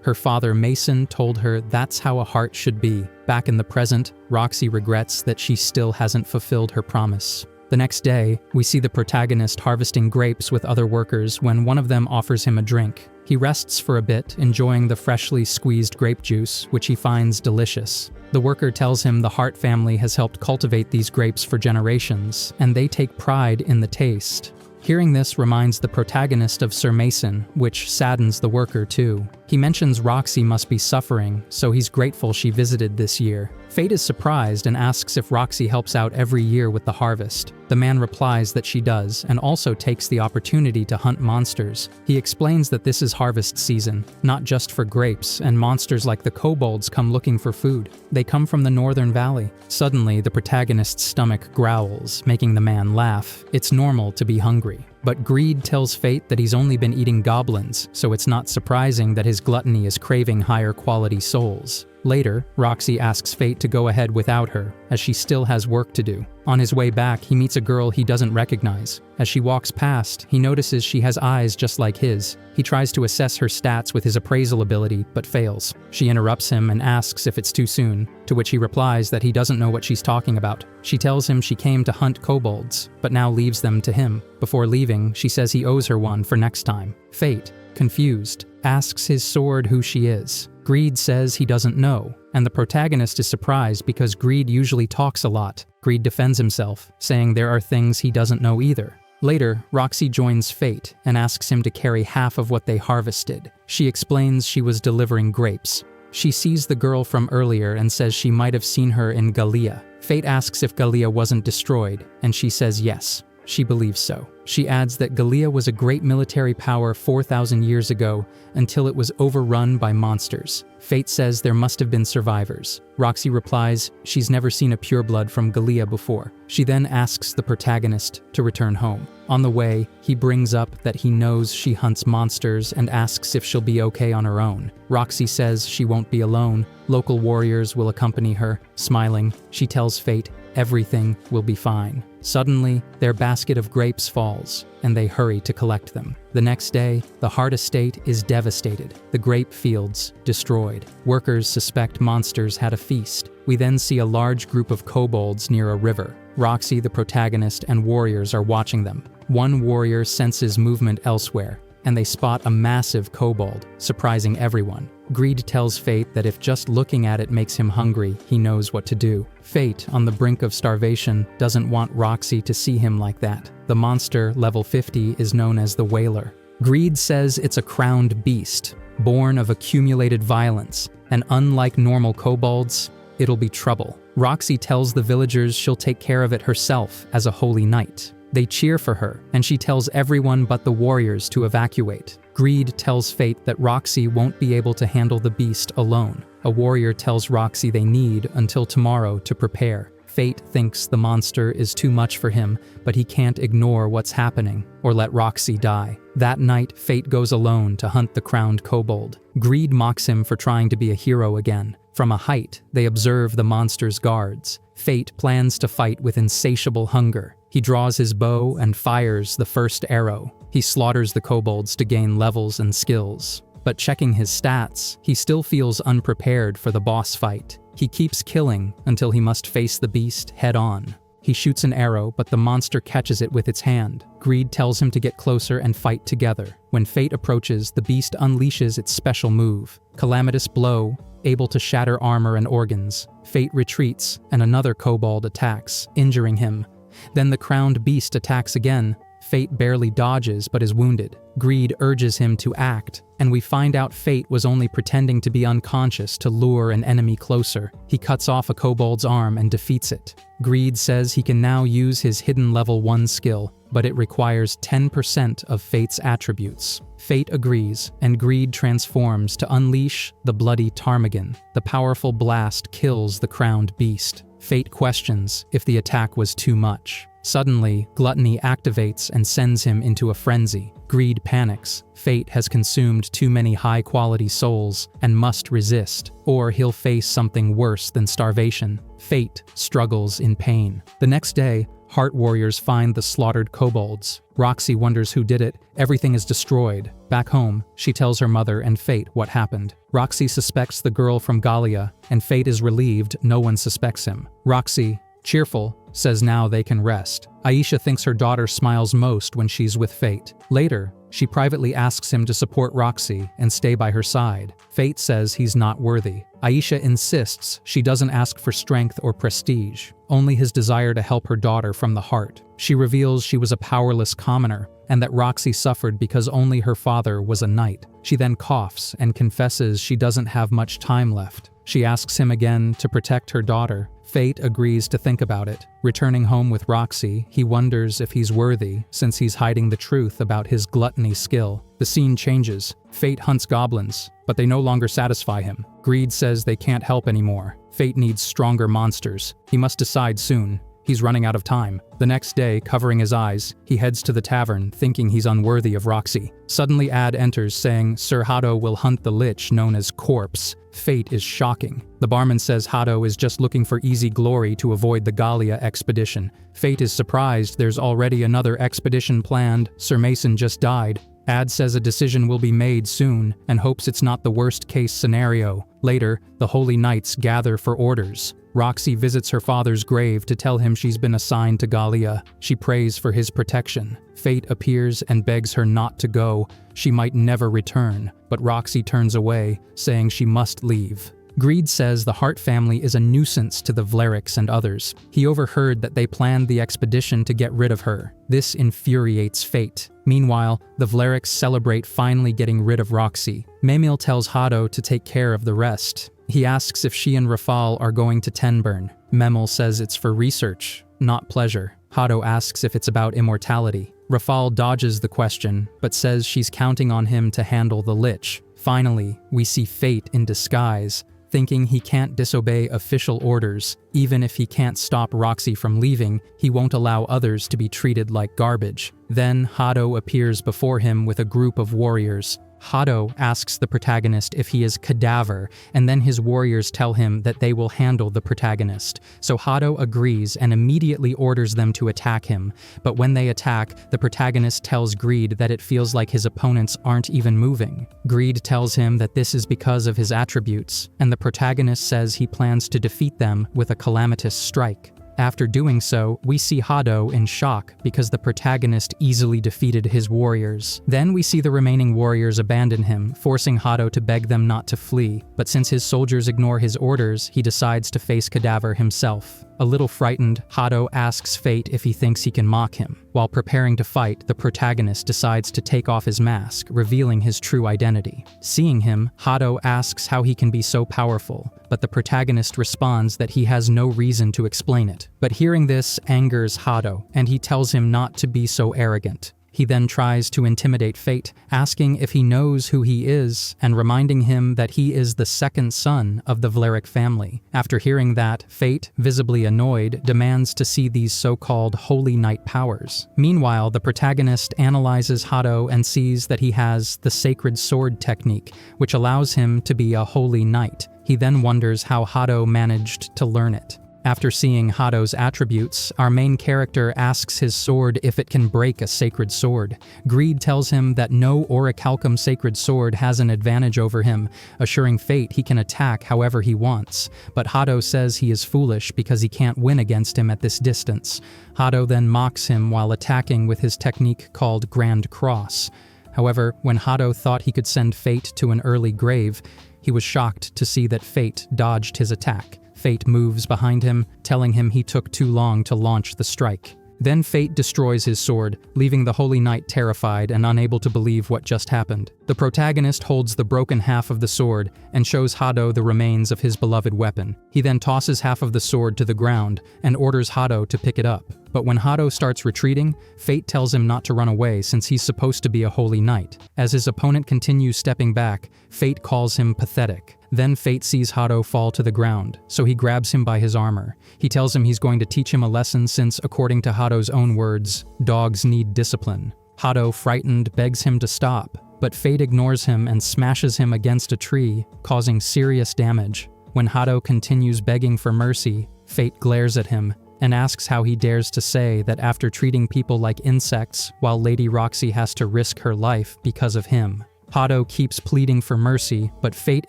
Her father, Mason, told her that's how a heart should be. Back in the present, Roxy regrets that she still hasn't fulfilled her promise. The next day, we see the protagonist harvesting grapes with other workers when one of them offers him a drink. He rests for a bit, enjoying the freshly squeezed grape juice, which he finds delicious. The worker tells him the Hart family has helped cultivate these grapes for generations, and they take pride in the taste. Hearing this reminds the protagonist of Sir Mason, which saddens the worker too. He mentions Roxy must be suffering, so he's grateful she visited this year. Fate is surprised and asks if Roxy helps out every year with the harvest. The man replies that she does, and also takes the opportunity to hunt monsters. He explains that this is harvest season, not just for grapes, and monsters like the kobolds come looking for food. They come from the northern valley. Suddenly, the protagonist's stomach growls, making the man laugh. It's normal to be hungry. But greed tells Fate that he's only been eating goblins, so it's not surprising that his gluttony is craving higher quality souls. Later, Roxy asks Fate to go ahead without her, as she still has work to do. On his way back, he meets a girl he doesn't recognize. As she walks past, he notices she has eyes just like his. He tries to assess her stats with his appraisal ability, but fails. She interrupts him and asks if it's too soon, to which he replies that he doesn't know what she's talking about. She tells him she came to hunt kobolds, but now leaves them to him. Before leaving, she says he owes her one for next time. Fate, confused, asks his sword who she is. Greed says he doesn't know, and the protagonist is surprised because Greed usually talks a lot. Greed defends himself, saying there are things he doesn't know either. Later, Roxy joins Fate and asks him to carry half of what they harvested. She explains she was delivering grapes. She sees the girl from earlier and says she might have seen her in Galia. Fate asks if Galia wasn't destroyed, and she says yes. She believes so. She adds that Galia was a great military power 4,000 years ago until it was overrun by monsters. Fate says there must have been survivors. Roxy replies she's never seen a pureblood from Galia before. She then asks the protagonist to return home. On the way, he brings up that he knows she hunts monsters and asks if she'll be okay on her own. Roxy says she won't be alone. Local warriors will accompany her. Smiling, she tells Fate everything will be fine. Suddenly, their basket of grapes falls, and they hurry to collect them. The next day, the Hart estate is devastated, the grape fields destroyed. Workers suspect monsters had a feast. We then see a large group of kobolds near a river. Roxy, the protagonist, and warriors are watching them. One warrior senses movement elsewhere, and they spot a massive kobold, surprising everyone. Greed tells Fate that if just looking at it makes him hungry, he knows what to do. Fate, on the brink of starvation, doesn't want Roxy to see him like that. The monster, level 50, is known as the Wailer. Greed says it's a crowned beast, born of accumulated violence, and unlike normal kobolds, it'll be trouble. Roxy tells the villagers she'll take care of it herself as a holy knight. They cheer for her, and she tells everyone but the warriors to evacuate. Greed tells Fate that Roxy won't be able to handle the beast alone. A warrior tells Roxy they need until tomorrow to prepare. Fate thinks the monster is too much for him, but he can't ignore what's happening or let Roxy die. That night, Fate goes alone to hunt the crowned kobold. Greed mocks him for trying to be a hero again. From a height, they observe the monster's guards. Fate plans to fight with insatiable hunger. He draws his bow and fires the first arrow. He slaughters the kobolds to gain levels and skills. But checking his stats, he still feels unprepared for the boss fight. He keeps killing until he must face the beast head-on. He shoots an arrow, but the monster catches it with its hand. Greed tells him to get closer and fight together. When Fate approaches, the beast unleashes its special move, Calamitous Blow, able to shatter armor and organs. Fate retreats, and another kobold attacks, injuring him. Then the crowned beast attacks again. Fate barely dodges but is wounded. Greed urges him to act, and we find out Fate was only pretending to be unconscious to lure an enemy closer. He cuts off a kobold's arm and defeats it. Greed says he can now use his hidden level 1 skill, but it requires 10% of Fate's attributes. Fate agrees, and Greed transforms to unleash the bloody ptarmigan. The powerful blast kills the crowned beast. Fate questions if the attack was too much. Suddenly, Gluttony activates and sends him into a frenzy. Greed panics. Fate has consumed too many high-quality souls and must resist, or he'll face something worse than starvation. Fate struggles in pain. The next day, Heart warriors find the slaughtered kobolds. Roxy wonders who did it. Everything is destroyed. Back home, she tells her mother and Fate what happened. Roxy suspects the girl from Galia, and Fate is relieved no one suspects him. Roxy, cheerful, says now they can rest. Aisha thinks her daughter smiles most when she's with Fate. Later, she privately asks him to support Roxy and stay by her side. Fate says he's not worthy. Aisha insists she doesn't ask for strength or prestige, only his desire to help her daughter from the heart. She reveals she was a powerless commoner, and that Roxy suffered because only her father was a knight. She then coughs and confesses she doesn't have much time left. She asks him again to protect her daughter. Fate agrees to think about it. Returning home with Roxy, he wonders if he's worthy since he's hiding the truth about his gluttony skill. The scene changes. Fate hunts goblins, but they no longer satisfy him. Greed says they can't help anymore. Fate needs stronger monsters. He must decide soon. He's running out of time. The next day, covering his eyes, he heads to the tavern, thinking he's unworthy of Roxy. Suddenly Ad enters, saying Sir Hado will hunt the lich known as Corpse. Fate is shocking. The barman says Hado is just looking for easy glory to avoid the Galia expedition. Fate is surprised there's already another expedition planned. Sir Mason just died. Ad says a decision will be made soon, and hopes it's not the worst-case scenario. Later, the Holy Knights gather for orders. Roxy visits her father's grave to tell him she's been assigned to Galia. She prays for his protection. Fate appears and begs her not to go. She might never return, but Roxy turns away, saying she must leave. Greed says the Hart family is a nuisance to the Vleriks and others. He overheard that they planned the expedition to get rid of her. This infuriates Fate. Meanwhile, the Vleriks celebrate finally getting rid of Roxy. Memil tells Hado to take care of the rest. He asks if she and Rafal are going to Tenburn. Memil says it's for research, not pleasure. Hado asks if it's about immortality. Rafal dodges the question, but says she's counting on him to handle the lich. Finally, we see Fate in disguise, thinking he can't disobey official orders. Even if he can't stop Roxy from leaving, he won't allow others to be treated like garbage. Then Hado appears before him with a group of warriors. Hado asks the protagonist if he is cadaver, and then his warriors tell him that they will handle the protagonist. So Hado agrees and immediately orders them to attack him. But when they attack, the protagonist tells Greed that it feels like his opponents aren't even moving. Greed tells him that this is because of his attributes, and the protagonist says he plans to defeat them with a calamitous strike. After doing so, we see Hado in shock because the protagonist easily defeated his warriors. Then we see the remaining warriors abandon him, forcing Hado to beg them not to flee. But since his soldiers ignore his orders, he decides to face Cadaver himself. A little frightened, Hado asks Fate if he thinks he can mock him. While preparing to fight, the protagonist decides to take off his mask, revealing his true identity. Seeing him, Hado asks how he can be so powerful, but the protagonist responds that he has no reason to explain it. But hearing this angers Hado, and he tells him not to be so arrogant. He then tries to intimidate Fate, asking if he knows who he is and reminding him that he is the second son of the Vlerick family. After hearing that, Fate, visibly annoyed, demands to see these so-called Holy Knight powers. Meanwhile, the protagonist analyzes Hado and sees that he has the Sacred Sword technique, which allows him to be a Holy Knight. He then wonders how Hado managed to learn it. After seeing Hado's attributes, our main character asks his sword if it can break a sacred sword. Greed tells him that no orichalcum sacred sword has an advantage over him, assuring Fate he can attack however he wants. But Hado says he is foolish because he can't win against him at this distance. Hado then mocks him while attacking with his technique called Grand Cross. However, when Hado thought he could send Fate to an early grave, he was shocked to see that Fate dodged his attack. Fate moves behind him, telling him he took too long to launch the strike. Then Fate destroys his sword, leaving the Holy Knight terrified and unable to believe what just happened. The protagonist holds the broken half of the sword and shows Hado the remains of his beloved weapon. He then tosses half of the sword to the ground and orders Hado to pick it up. But when Hado starts retreating, Fate tells him not to run away since he's supposed to be a Holy Knight. As his opponent continues stepping back, Fate calls him pathetic. Then Fate sees Hado fall to the ground, so he grabs him by his armor. He tells him he's going to teach him a lesson since, according to Hado's own words, dogs need discipline. Hado, frightened, begs him to stop, but Fate ignores him and smashes him against a tree, causing serious damage. When Hado continues begging for mercy, Fate glares at him and asks how he dares to say that after treating people like insects while Lady Roxy has to risk her life because of him. Hado keeps pleading for mercy, but Fate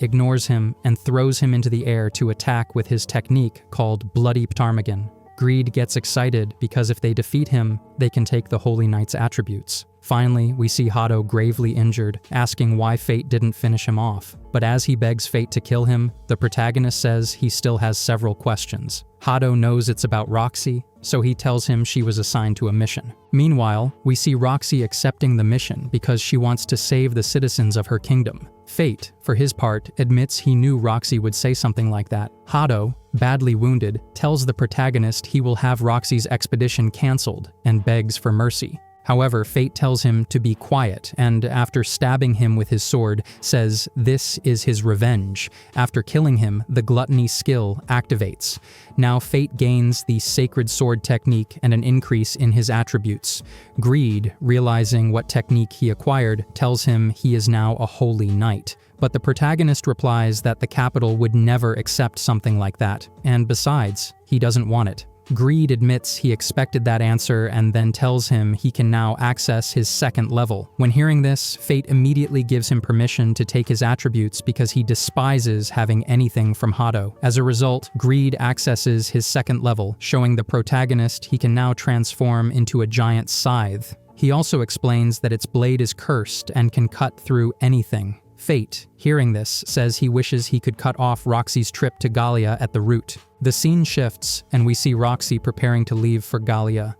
ignores him and throws him into the air to attack with his technique called Bloody Ptarmigan. Greed gets excited because if they defeat him, they can take the Holy Knight's attributes. Finally, we see Hado gravely injured, asking why Fate didn't finish him off. But as he begs Fate to kill him, the protagonist says he still has several questions. Hado knows it's about Roxy, so he tells him she was assigned to a mission. Meanwhile, we see Roxy accepting the mission because she wants to save the citizens of her kingdom. Fate, for his part, admits he knew Roxy would say something like that. Hado, badly wounded, tells the protagonist he will have Roxy's expedition cancelled and begs for mercy. However, Fate tells him to be quiet and, after stabbing him with his sword, says this is his revenge. After killing him, the Gluttony skill activates. Now Fate gains the Sacred Sword technique and an increase in his attributes. Greed, realizing what technique he acquired, tells him he is now a Holy Knight. But the protagonist replies that the capital would never accept something like that, and besides, he doesn't want it. Greed admits he expected that answer and then tells him he can now access his second level. When hearing this, Fate immediately gives him permission to take his attributes because he despises having anything from Hado. As a result, Greed accesses his second level, showing the protagonist he can now transform into a giant scythe. He also explains that its blade is cursed and can cut through anything. Fate, hearing this, says he wishes he could cut off Roxy's trip to Galia at the root. The scene shifts, and we see Roxy preparing to leave for Galia.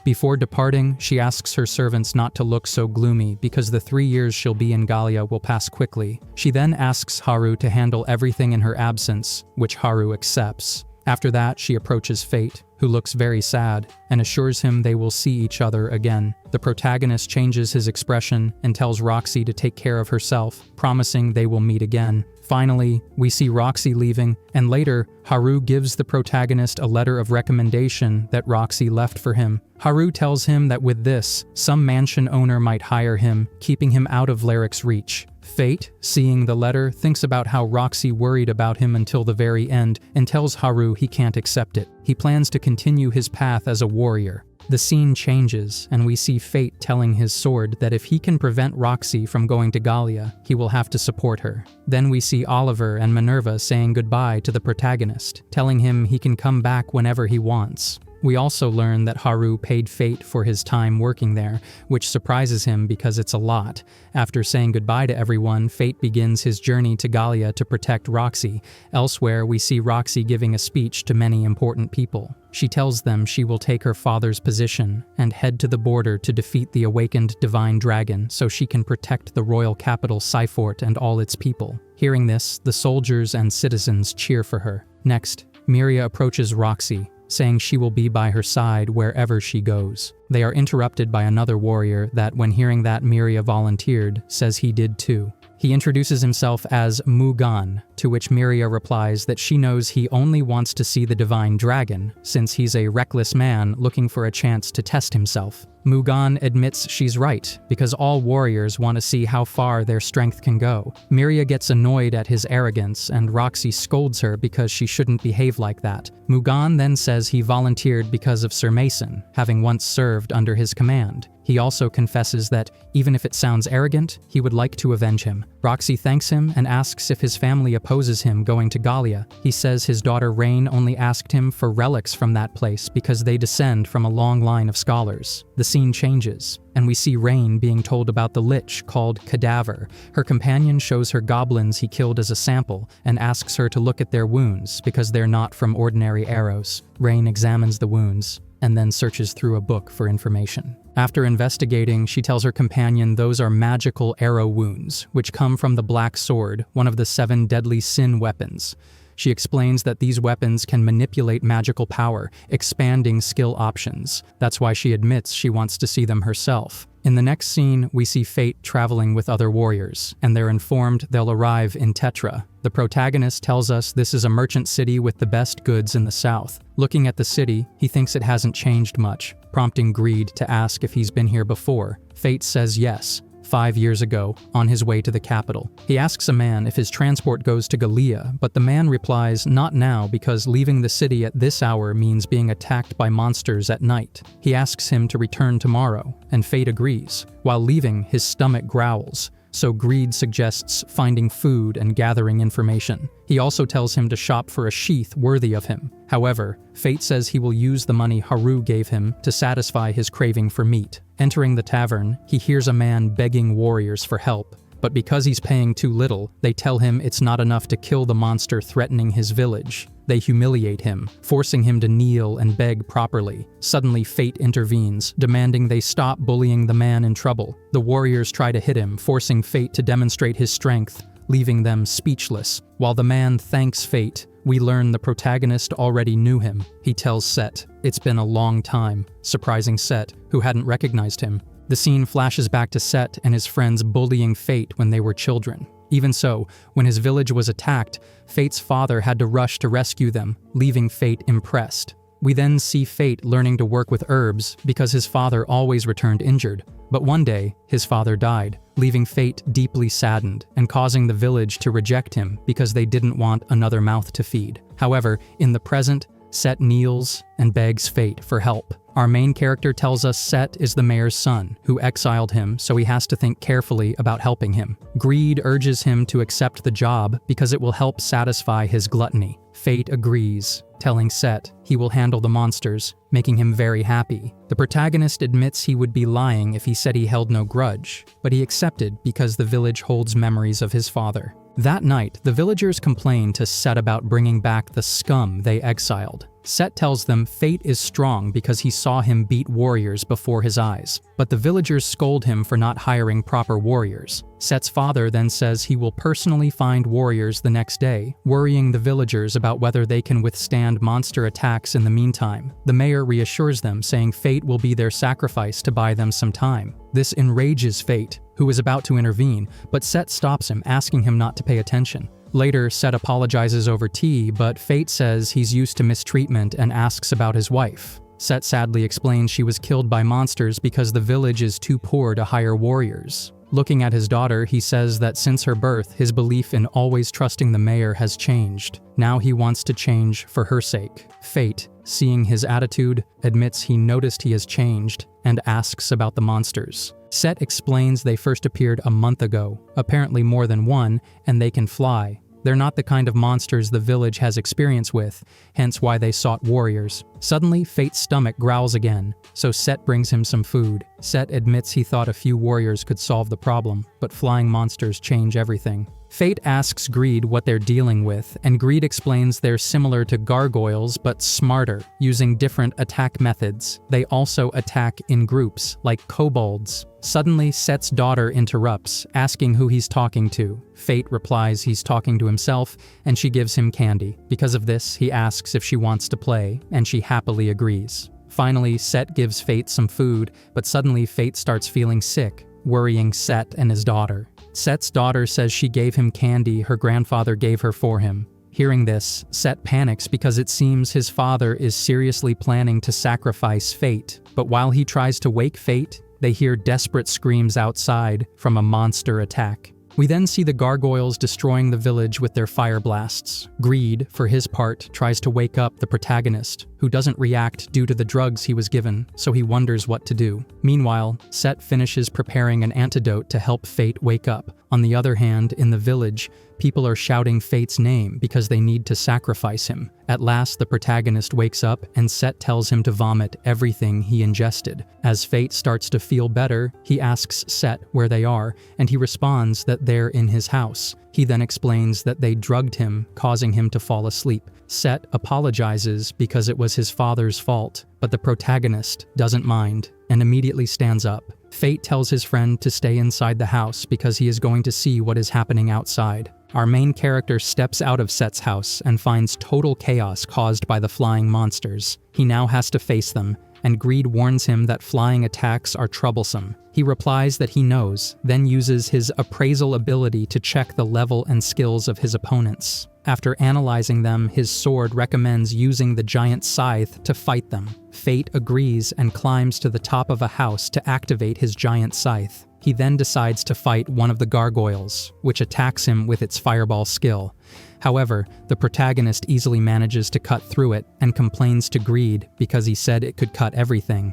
Before departing, she asks her servants not to look so gloomy because the 3 years she'll be in Galia will pass quickly. She then asks Haru to handle everything in her absence, which Haru accepts. After that, she approaches Fate, who looks very sad, and assures him they will see each other again. The protagonist changes his expression and tells Roxy to take care of herself, promising they will meet again. Finally, we see Roxy leaving, and later, Haru gives the protagonist a letter of recommendation that Roxy left for him. Haru tells him that with this, some mansion owner might hire him, keeping him out of Lerick's reach. Fate, seeing the letter, thinks about how Roxy worried about him until the very end and tells Haru he can't accept it. He plans to continue his path as a warrior. The scene changes, and we see Fate telling his sword that if he can prevent Roxy from going to Galia, he will have to support her. Then we see Oliver and Minerva saying goodbye to the protagonist, telling him he can come back whenever he wants. We also learn that Haru paid Fate for his time working there, which surprises him because it's a lot. After saying goodbye to everyone, Fate begins his journey to Galia to protect Roxy. Elsewhere, we see Roxy giving a speech to many important people. She tells them she will take her father's position and head to the border to defeat the awakened divine dragon so she can protect the royal capital Seaffort and all its people. Hearing this, the soldiers and citizens cheer for her. Next, Miria approaches Roxy, saying she will be by her side wherever she goes. They are interrupted by another warrior that, when hearing that Miria volunteered, says he did too. He introduces himself as Mugan, to which Miria replies that she knows he only wants to see the divine dragon, since he's a reckless man looking for a chance to test himself. Mugan admits she's right, because all warriors want to see how far their strength can go. Miria gets annoyed at his arrogance, and Roxy scolds her because she shouldn't behave like that. Mugan then says he volunteered because of Sir Mason, having once served under his command. He also confesses that, even if it sounds arrogant, he would like to avenge him. Roxy thanks him and asks if his family opposes him going to Galia. He says his daughter Rain only asked him for relics from that place because they descend from a long line of scholars. The scene changes, and we see Rain being told about the lich called Cadaver. Her companion shows her goblins he killed as a sample and asks her to look at their wounds because they're not from ordinary arrows. Rain examines the wounds and then searches through a book for information. After investigating, she tells her companion those are magical arrow wounds, which come from the Black Sword, one of the 7 deadly sin weapons. She explains that these weapons can manipulate magical power, expanding skill options. That's why she admits she wants to see them herself. In the next scene, we see Fate traveling with other warriors, and they're informed they'll arrive in Tetra. The protagonist tells us this is a merchant city with the best goods in the south. Looking at the city, he thinks it hasn't changed much, prompting Greed to ask if he's been here before. Fate says yes, 5 years ago, on his way to the capital. He asks a man if his transport goes to Galia, but the man replies not now because leaving the city at this hour means being attacked by monsters at night. He asks him to return tomorrow, and Fate agrees. While leaving, his stomach growls, so Greed suggests finding food and gathering information. He also tells him to shop for a sheath worthy of him. However, Fate says he will use the money Haru gave him to satisfy his craving for meat. Entering the tavern, he hears a man begging warriors for help. But because he's paying too little, they tell him it's not enough to kill the monster threatening his village. They humiliate him, forcing him to kneel and beg properly. Suddenly, Fate intervenes, demanding they stop bullying the man in trouble. The warriors try to hit him, forcing Fate to demonstrate his strength, leaving them speechless. While the man thanks Fate, we learn the protagonist already knew him. He tells Set, "It's been a long time," surprising Set, who hadn't recognized him. The scene flashes back to Set and his friends bullying Fate when they were children. Even so, when his village was attacked, Fate's father had to rush to rescue them, leaving Fate impressed. We then see Fate learning to work with herbs because his father always returned injured. But one day, his father died, leaving Fate deeply saddened and causing the village to reject him because they didn't want another mouth to feed. However, in the present, Set kneels and begs Fate for help. Our main character tells us Set is the mayor's son, who exiled him, so he has to think carefully about helping him. Greed urges him to accept the job because it will help satisfy his gluttony. Fate agrees, telling Set he will handle the monsters, making him very happy. The protagonist admits he would be lying if he said he held no grudge, but he accepted because the village holds memories of his father. That night, the villagers complain to Set about bringing back the scum they exiled. Set tells them Fate is strong because he saw him beat warriors before his eyes, but the villagers scold him for not hiring proper warriors. Set's father then says he will personally find warriors the next day, worrying the villagers about whether they can withstand monster attacks in the meantime. The mayor reassures them, saying Fate will be their sacrifice to buy them some time. This enrages Fate, who is about to intervene, but Set stops him, asking him not to pay attention. Later, Set apologizes over tea, but Fate says he's used to mistreatment and asks about his wife. Set sadly explains she was killed by monsters because the village is too poor to hire warriors. Looking at his daughter, he says that since her birth, his belief in always trusting the mayor has changed. Now he wants to change for her sake. Fate, seeing his attitude, admits he noticed he has changed and asks about the monsters. Set explains they first appeared a month ago, apparently more than one, and they can fly. They're not the kind of monsters the village has experience with, hence why they sought warriors. Suddenly, Fate's stomach growls again, so Set brings him some food. Set admits he thought a few warriors could solve the problem, but flying monsters change everything. Fate asks Greed what they're dealing with, and Greed explains they're similar to gargoyles but smarter, using different attack methods. They also attack in groups, like kobolds. Suddenly, Set's daughter interrupts, asking who he's talking to. Fate replies he's talking to himself, and she gives him candy. Because of this, he asks if she wants to play, and she happily agrees. Finally, Set gives Fate some food, but suddenly Fate starts feeling sick, worrying Set and his daughter. Set's daughter says she gave him candy her grandfather gave her for him. Hearing this, Set panics because it seems his father is seriously planning to sacrifice Fate, but while he tries to wake Fate, they hear desperate screams outside from a monster attack. We then see the gargoyles destroying the village with their fire blasts. Greed, for his part, tries to wake up the protagonist, who doesn't react due to the drugs he was given, so he wonders what to do. Meanwhile, Set finishes preparing an antidote to help Fate wake up. On the other hand, in the village, people are shouting Fate's name because they need to sacrifice him. At last, the protagonist wakes up and Set tells him to vomit everything he ingested. As Fate starts to feel better, he asks Set where they are, and he responds that they're in his house. He then explains that they drugged him, causing him to fall asleep. Set apologizes because it was his father's fault, but the protagonist doesn't mind and immediately stands up. Fate tells his friend to stay inside the house because he is going to see what is happening outside. Our main character steps out of Set's house and finds total chaos caused by the flying monsters. He now has to face them, and Greed warns him that flying attacks are troublesome. He replies that he knows, then uses his appraisal ability to check the level and skills of his opponents. After analyzing them, his sword recommends using the giant scythe to fight them. Fate agrees and climbs to the top of a house to activate his giant scythe. He then decides to fight one of the gargoyles, which attacks him with its fireball skill. However, the protagonist easily manages to cut through it and complains to Greed because he said it could cut everything.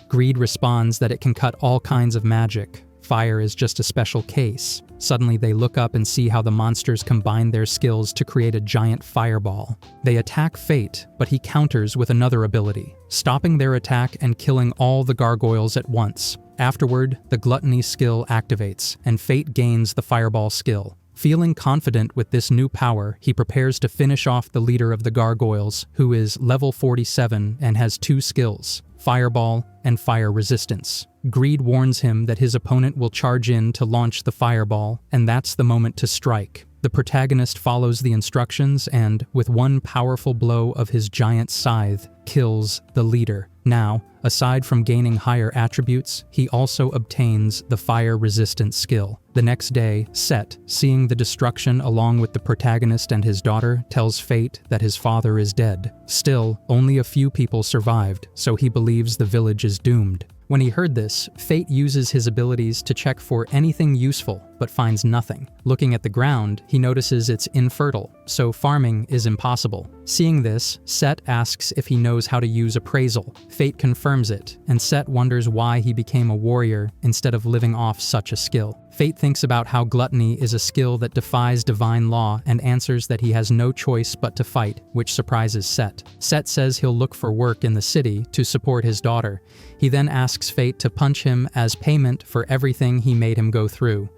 Greed responds that it can cut all kinds of magic. Fire is just a special case. Suddenly they look up and see how the monsters combine their skills to create a giant fireball. They attack Fate, but he counters with another ability, stopping their attack and killing all the gargoyles at once. Afterward, the Gluttony skill activates, and Fate gains the fireball skill. Feeling confident with this new power, he prepares to finish off the leader of the gargoyles, who is level 47 and has 2 skills, Fireball and Fire Resistance. Greed warns him that his opponent will charge in to launch the fireball, and that's the moment to strike. The protagonist follows the instructions and, with one powerful blow of his giant scythe, kills the leader. Now, aside from gaining higher attributes, he also obtains the fire resistance skill. The next day, Set, seeing the destruction along with the protagonist and his daughter, tells Fate that his father is dead. Still, only a few people survived, so he believes the village is doomed. When he heard this, Fate uses his abilities to check for anything useful, but finds nothing. Looking at the ground, he notices it's infertile, so farming is impossible. Seeing this, Set asks if he knows how to use appraisal. Fate confirms it, and Set wonders why he became a warrior instead of living off such a skill. Fate thinks about how gluttony is a skill that defies divine law and answers that he has no choice but to fight, which surprises Set. Set says he'll look for work in the city to support his daughter. He then asks Fate to punch him as payment for everything he made him go through.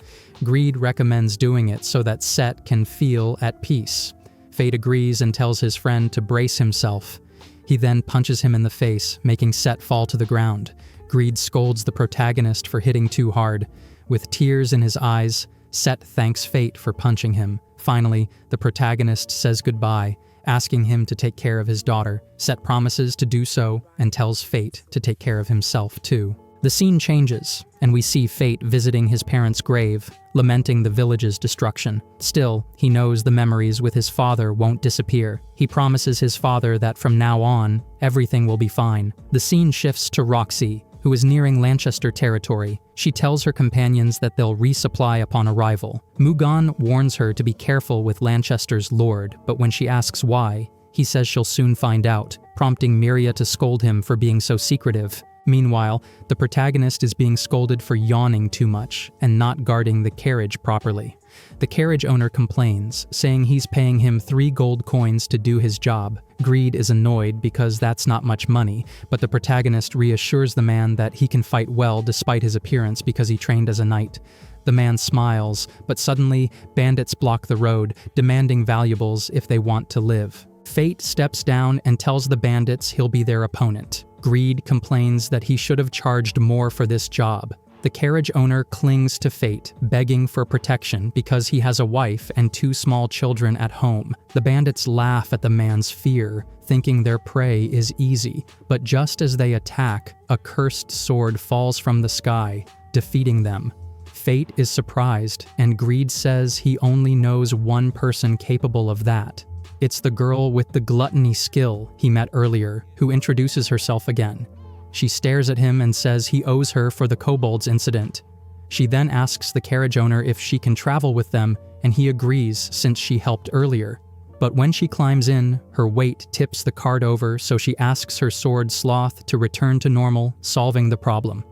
Greed recommends doing it so that Set can feel at peace. Fate agrees and tells his friend to brace himself. He then punches him in the face, making Set fall to the ground. Greed scolds the protagonist for hitting too hard. With tears in his eyes, Set thanks Fate for punching him. Finally, the protagonist says goodbye, asking him to take care of his daughter. Set promises to do so and tells Fate to take care of himself too. The scene changes, and we see Fate visiting his parents' grave, lamenting the village's destruction. Still, he knows the memories with his father won't disappear. He promises his father that from now on, everything will be fine. The scene shifts to Roxy, who is nearing Lanchester territory. She tells her companions that they'll resupply upon arrival. Mugan warns her to be careful with Lanchester's lord, but when she asks why, he says she'll soon find out, prompting Miria to scold him for being so secretive. Meanwhile, the protagonist is being scolded for yawning too much and not guarding the carriage properly. The carriage owner complains, saying he's paying him 3 gold coins to do his job. Greed is annoyed because that's not much money, but the protagonist reassures the man that he can fight well despite his appearance because he trained as a knight. The man smiles, but suddenly, bandits block the road, demanding valuables if they want to live. Fate steps down and tells the bandits he'll be their opponent. Greed complains that he should have charged more for this job. The carriage owner clings to Fate, begging for protection because he has a wife and 2 small children at home. The bandits laugh at the man's fear, thinking their prey is easy, but just as they attack, a cursed sword falls from the sky, defeating them. Fate is surprised, and Greed says he only knows one person capable of that. It's the girl with the gluttony skill he met earlier, who introduces herself again. She stares at him and says he owes her for the kobolds incident. She then asks the carriage owner if she can travel with them, and he agrees since she helped earlier. But when she climbs in, her weight tips the cart over, so she asks her sword Sloth to return to normal, solving the problem.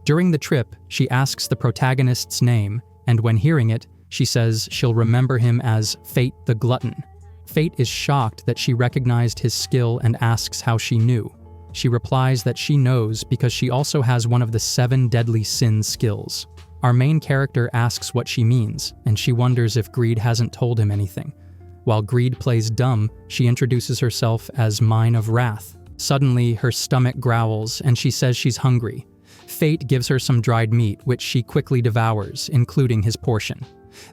During the trip, she asks the protagonist's name, and when hearing it, she says she'll remember him as Fate the Glutton. Fate is shocked that she recognized his skill and asks how she knew. She replies that she knows because she also has one of the 7 deadly sin skills. Our main character asks what she means, and she wonders if Greed hasn't told him anything. While Greed plays dumb, she introduces herself as Mine of Wrath. Suddenly, her stomach growls, and she says she's hungry. Fate gives her some dried meat, which she quickly devours, including his portion.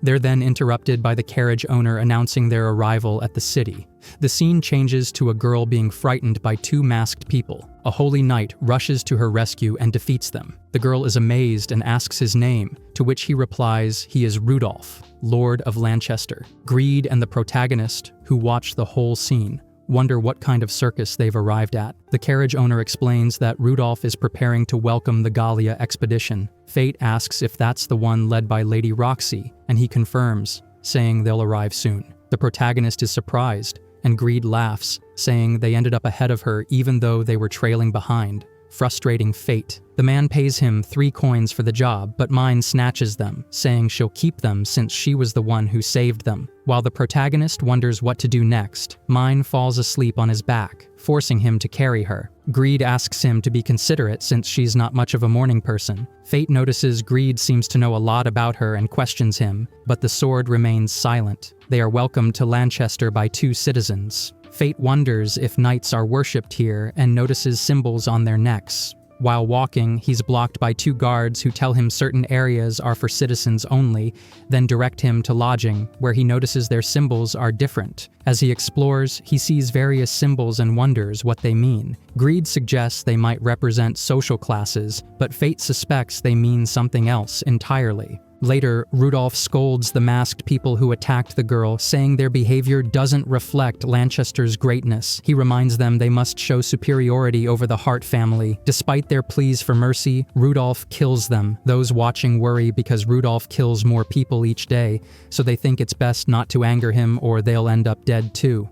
They're then interrupted by the carriage owner announcing their arrival at the city. The scene changes to a girl being frightened by 2 masked people. A holy knight rushes to her rescue and defeats them. The girl is amazed and asks his name, to which he replies he is Rudolph, Lord of Lanchester. Greed and the protagonist, who watch the whole scene, wonder what kind of circus they've arrived at. The carriage owner explains that Rudolph is preparing to welcome the Galia expedition. Fate asks if that's the one led by Lady Roxy, and he confirms, saying they'll arrive soon. The protagonist is surprised, and Greed laughs, saying they ended up ahead of her even though they were trailing behind, frustrating Fate. The man pays him 3 coins for the job, but Mine snatches them, saying she'll keep them since she was the one who saved them. While the protagonist wonders what to do next, Mine falls asleep on his back, forcing him to carry her. Greed asks him to be considerate since she's not much of a morning person. Fate notices Greed seems to know a lot about her and questions him, but the sword remains silent. They are welcomed to Lanchester by 2 citizens. Fate wonders if knights are worshipped here and notices symbols on their necks. While walking, he's blocked by 2 guards who tell him certain areas are for citizens only, then direct him to lodging, where he notices their symbols are different. As he explores, he sees various symbols and wonders what they mean. Greed suggests they might represent social classes, but Fate suspects they mean something else entirely. Later, Rudolph scolds the masked people who attacked the girl, saying their behavior doesn't reflect Lanchester's greatness. He reminds them they must show superiority over the Hart family. Despite their pleas for mercy, Rudolph kills them. Those watching worry because Rudolph kills more people each day, so they think it's best not to anger him or they'll end up dead too.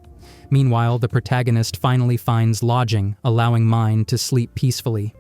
Meanwhile, the protagonist finally finds lodging, allowing Mine to sleep peacefully.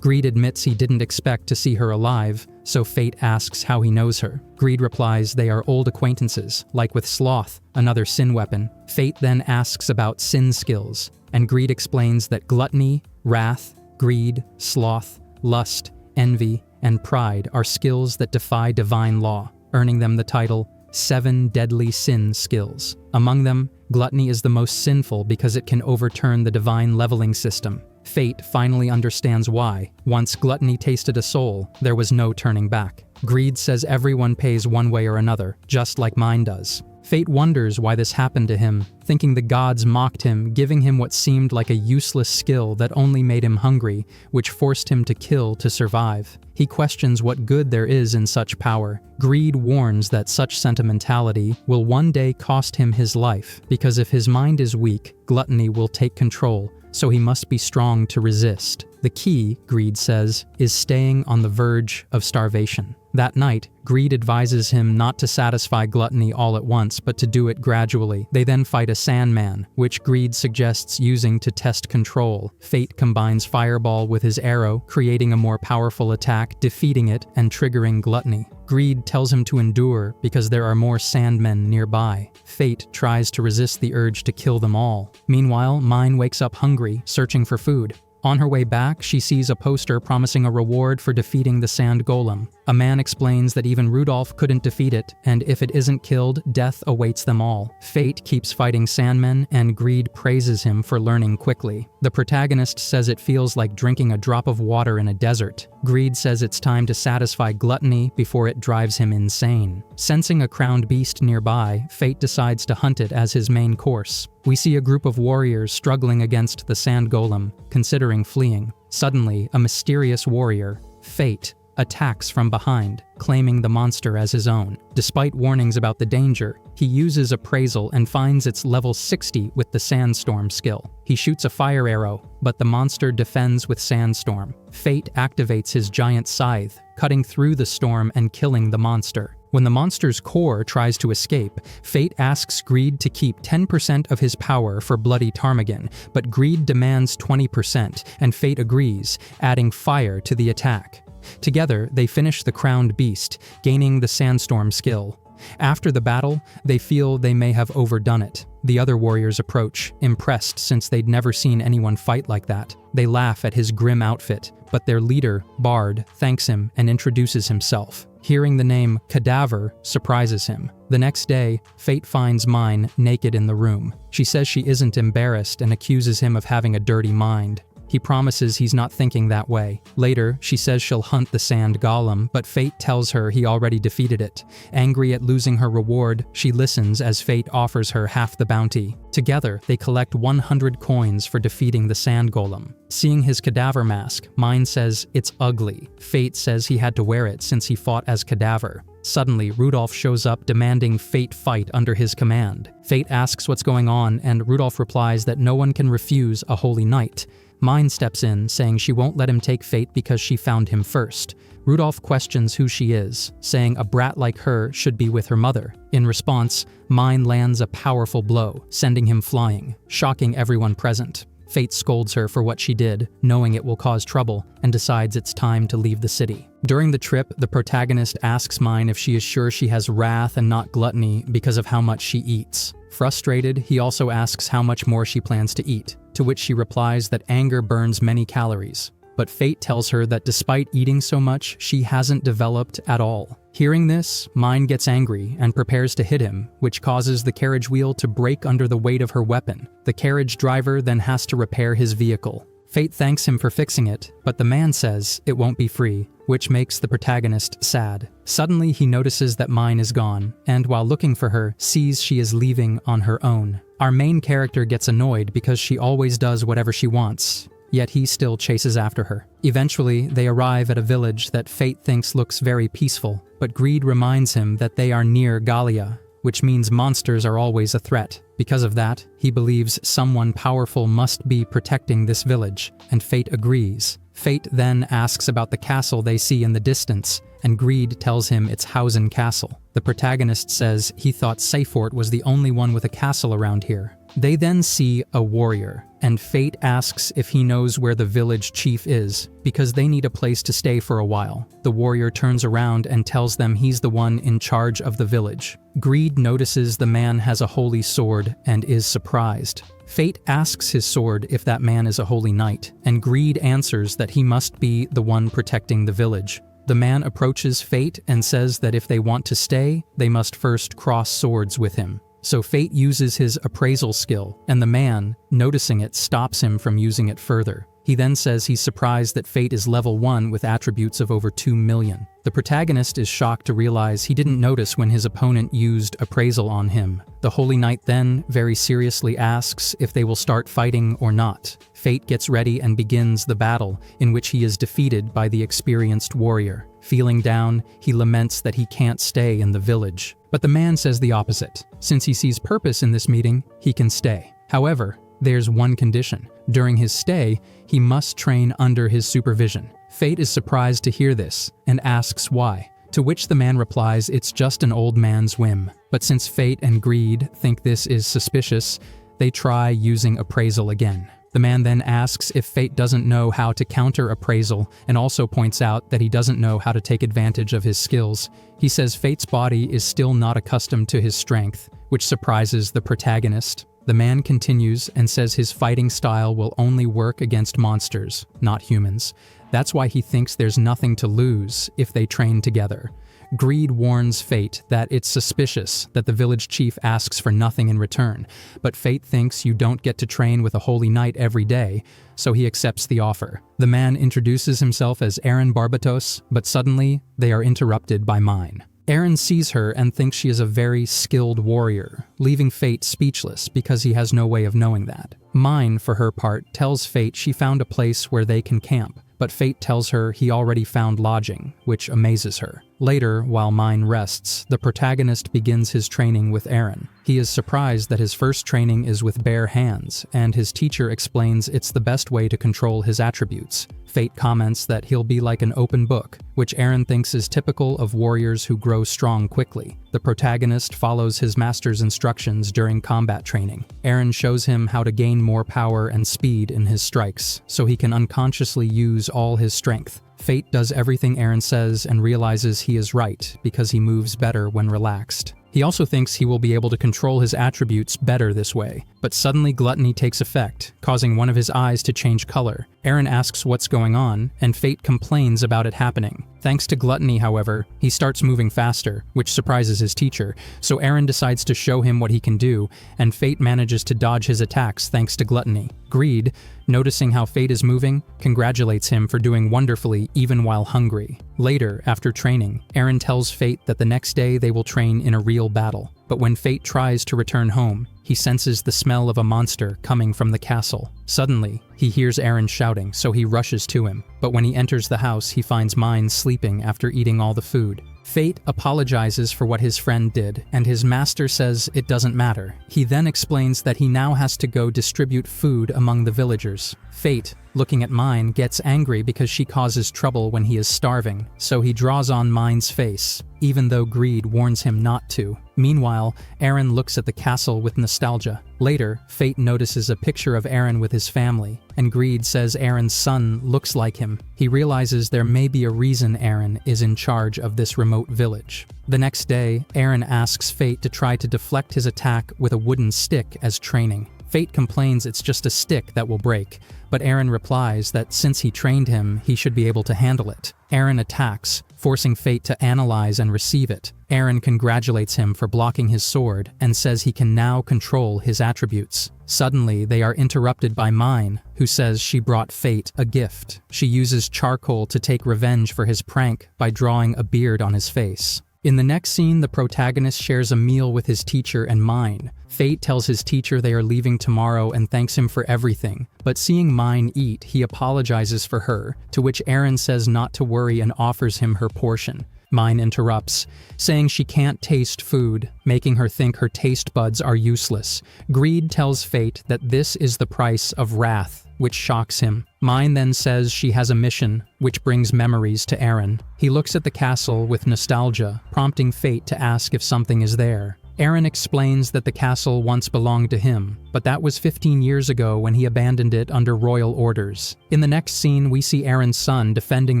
Greed admits he didn't expect to see her alive, so Fate asks how he knows her. Greed replies they are old acquaintances, like with Sloth, another sin weapon. Fate then asks about sin skills, and Greed explains that gluttony, wrath, greed, sloth, lust, envy, and pride are skills that defy divine law, earning them the title 7 Deadly Sin Skills. Among them, gluttony is the most sinful because it can overturn the divine leveling system. Fate finally understands why. Once gluttony tasted a soul, there was no turning back. Greed says everyone pays one way or another, just like mine does. Fate wonders why this happened to him, thinking the gods mocked him, giving him what seemed like a useless skill that only made him hungry, which forced him to kill to survive. He questions what good there is in such power. Greed warns that such sentimentality will one day cost him his life, because if his mind is weak, gluttony will take control, so he must be strong to resist. The key, Greed says, is staying on the verge of starvation. That night, Greed advises him not to satisfy gluttony all at once, but to do it gradually. They then fight a Sandman, which Greed suggests using to test control. Fate combines Fireball with his arrow, creating a more powerful attack, defeating it, and triggering gluttony. Greed tells him to endure because there are more Sandmen nearby. Fate tries to resist the urge to kill them all. Meanwhile, Mine wakes up hungry, searching for food. On her way back, she sees a poster promising a reward for defeating the sand golem. A man explains that even Rudolph couldn't defeat it, and if it isn't killed, death awaits them all. Fate keeps fighting Sandmen, and Greed praises him for learning quickly. The protagonist says it feels like drinking a drop of water in a desert. Greed says it's time to satisfy Gluttony before it drives him insane. Sensing a crowned beast nearby, Fate decides to hunt it as his main course. We see a group of warriors struggling against the sand golem, considering fleeing. Suddenly, a mysterious warrior, Fate, attacks from behind, claiming the monster as his own. Despite warnings about the danger, he uses appraisal and finds its level 60 with the sandstorm skill. He shoots a fire arrow, but the monster defends with sandstorm. Fate activates his giant scythe, cutting through the storm and killing the monster. When the monster's core tries to escape, Fate asks Greed to keep 10% of his power for Bloody Ptarmigan, but Greed demands 20%, and Fate agrees, adding fire to the attack. Together, they finish the crowned beast, gaining the sandstorm skill. After the battle, they feel they may have overdone it. The other warriors approach, impressed since they'd never seen anyone fight like that. They laugh at his grim outfit, but their leader, Bard, thanks him and introduces himself. Hearing the name Cadaver surprises him. The next day, Fate finds Mine naked in the room. She says she isn't embarrassed and accuses him of having a dirty mind. He promises he's not thinking that way. Later, she says she'll hunt the sand golem, but Fate tells her he already defeated it. Angry at losing her reward, she listens as Fate offers her half the bounty. Together, they collect 100 coins for defeating the sand golem. Seeing his cadaver mask, Mine says it's ugly. Fate says he had to wear it since he fought as Cadaver. Suddenly, Rudolph shows up demanding Fate fight under his command. Fate asks what's going on, and Rudolph replies that no one can refuse a holy knight. Mine steps in, saying she won't let him take Fate because she found him first. Rudolph questions who she is, saying a brat like her should be with her mother. In response, Mine lands a powerful blow, sending him flying, shocking everyone present. Fate scolds her for what she did, knowing it will cause trouble, and decides it's time to leave the city. During the trip, the protagonist asks Mine if she is sure she has wrath and not gluttony because of how much she eats. Frustrated, he also asks how much more she plans to eat, to which she replies that anger burns many calories. But Fate tells her that despite eating so much, she hasn't developed at all. Hearing this, Mine gets angry and prepares to hit him, which causes the carriage wheel to break under the weight of her weapon. The carriage driver then has to repair his vehicle. Fate thanks him for fixing it, but the man says it won't be free, which makes the protagonist sad. Suddenly, he notices that Mine is gone, and while looking for her, sees she is leaving on her own. Our main character gets annoyed because she always does whatever she wants, yet he still chases after her. Eventually, they arrive at a village that Fate thinks looks very peaceful, but Greed reminds him that they are near Galia, which means monsters are always a threat. Because of that, he believes someone powerful must be protecting this village, and Fate agrees. Fate then asks about the castle they see in the distance, and Greed tells him it's Hausen Castle. The protagonist says he thought Seaffort was the only one with a castle around here. They then see a warrior, and Fate asks if he knows where the village chief is, because they need a place to stay for a while. The warrior turns around and tells them he's the one in charge of the village. Greed notices the man has a holy sword and is surprised. Fate asks his sword if that man is a holy knight, and Greed answers that he must be the one protecting the village. The man approaches Fate and says that if they want to stay, they must first cross swords with him. So Fate uses his appraisal skill, and the man, noticing it, stops him from using it further. He then says he's surprised that Fate is level 1 with attributes of over 2 million. The protagonist is shocked to realize he didn't notice when his opponent used appraisal on him. The Holy Knight then very seriously asks if they will start fighting or not. Fate gets ready and begins the battle, in which he is defeated by the experienced warrior. Feeling down, he laments that he can't stay in the village. But the man says the opposite. Since he sees purpose in this meeting, he can stay. However, there's one condition. During his stay, he must train under his supervision. Fate is surprised to hear this, and asks why, to which the man replies it's just an old man's whim. But since Fate and Greed think this is suspicious, they try using appraisal again. The man then asks if Fate doesn't know how to counter appraisal, and also points out that he doesn't know how to take advantage of his skills. He says Fate's body is still not accustomed to his strength, which surprises the protagonist. The man continues and says his fighting style will only work against monsters, not humans. That's why he thinks there's nothing to lose if they train together. Greed warns Fate that it's suspicious that the village chief asks for nothing in return, but Fate thinks you don't get to train with a holy knight every day, so he accepts the offer. The man introduces himself as Aaron Barbatos, but suddenly they are interrupted by Mine. Aaron sees her and thinks she is a very skilled warrior, leaving Fate speechless because he has no way of knowing that. Mine, for her part, tells Fate she found a place where they can camp, but Fate tells her he already found lodging, which amazes her. Later, while Mine rests, the protagonist begins his training with Aaron. He is surprised that his first training is with bare hands, and his teacher explains it's the best way to control his attributes. Fate comments that he'll be like an open book, which Aaron thinks is typical of warriors who grow strong quickly. The protagonist follows his master's instructions during combat training. Aaron shows him how to gain more power and speed in his strikes, so he can unconsciously use all his strength. Fate does everything Aaron says and realizes he is right because he moves better when relaxed. He also thinks he will be able to control his attributes better this way, but suddenly Gluttony takes effect, causing one of his eyes to change color. Aaron asks what's going on, and Fate complains about it happening. Thanks to Gluttony, however, he starts moving faster, which surprises his teacher, so Aaron decides to show him what he can do, and Fate manages to dodge his attacks thanks to Gluttony. Greed, noticing how Fate is moving, congratulates him for doing wonderfully even while hungry. Later, after training, Aaron tells Fate that the next day they will train in a real battle. But when Fate tries to return home, he senses the smell of a monster coming from the castle. Suddenly, he hears Aaron shouting, so he rushes to him. But when he enters the house, he finds Mine sleeping after eating all the food. Fate apologizes for what his friend did, and his master says it doesn't matter. He then explains that he now has to go distribute food among the villagers. Fate, looking at Mine, gets angry because she causes trouble when he is starving, so he draws on Mine's face, even though Greed warns him not to. Meanwhile, Aaron looks at the castle with nostalgia. Later, Fate notices a picture of Aaron with his family, and Greed says Aaron's son looks like him. He realizes there may be a reason Aaron is in charge of this remote village. The next day, Aaron asks Fate to try to deflect his attack with a wooden stick as training. Fate complains it's just a stick that will break, but Aaron replies that since he trained him, he should be able to handle it. Aaron attacks, forcing Fate to analyze and receive it. Aaron congratulates him for blocking his sword and says he can now control his attributes. Suddenly, they are interrupted by Mine, who says she brought Fate a gift. She uses charcoal to take revenge for his prank by drawing a beard on his face. In the next scene, the protagonist shares a meal with his teacher and Mine. Fate tells his teacher they are leaving tomorrow and thanks him for everything, but seeing Mine eat, he apologizes for her, to which Aaron says not to worry and offers him her portion. Mine interrupts, saying she can't taste food, making her think her taste buds are useless. Greed tells Fate that this is the price of wrath, which shocks him. Mine then says she has a mission, which brings memories to Aaron. He looks at the castle with nostalgia, prompting Fate to ask if something is there. Aaron explains that the castle once belonged to him, but that was 15 years ago when he abandoned it under royal orders. In the next scene, we see Aaron's son defending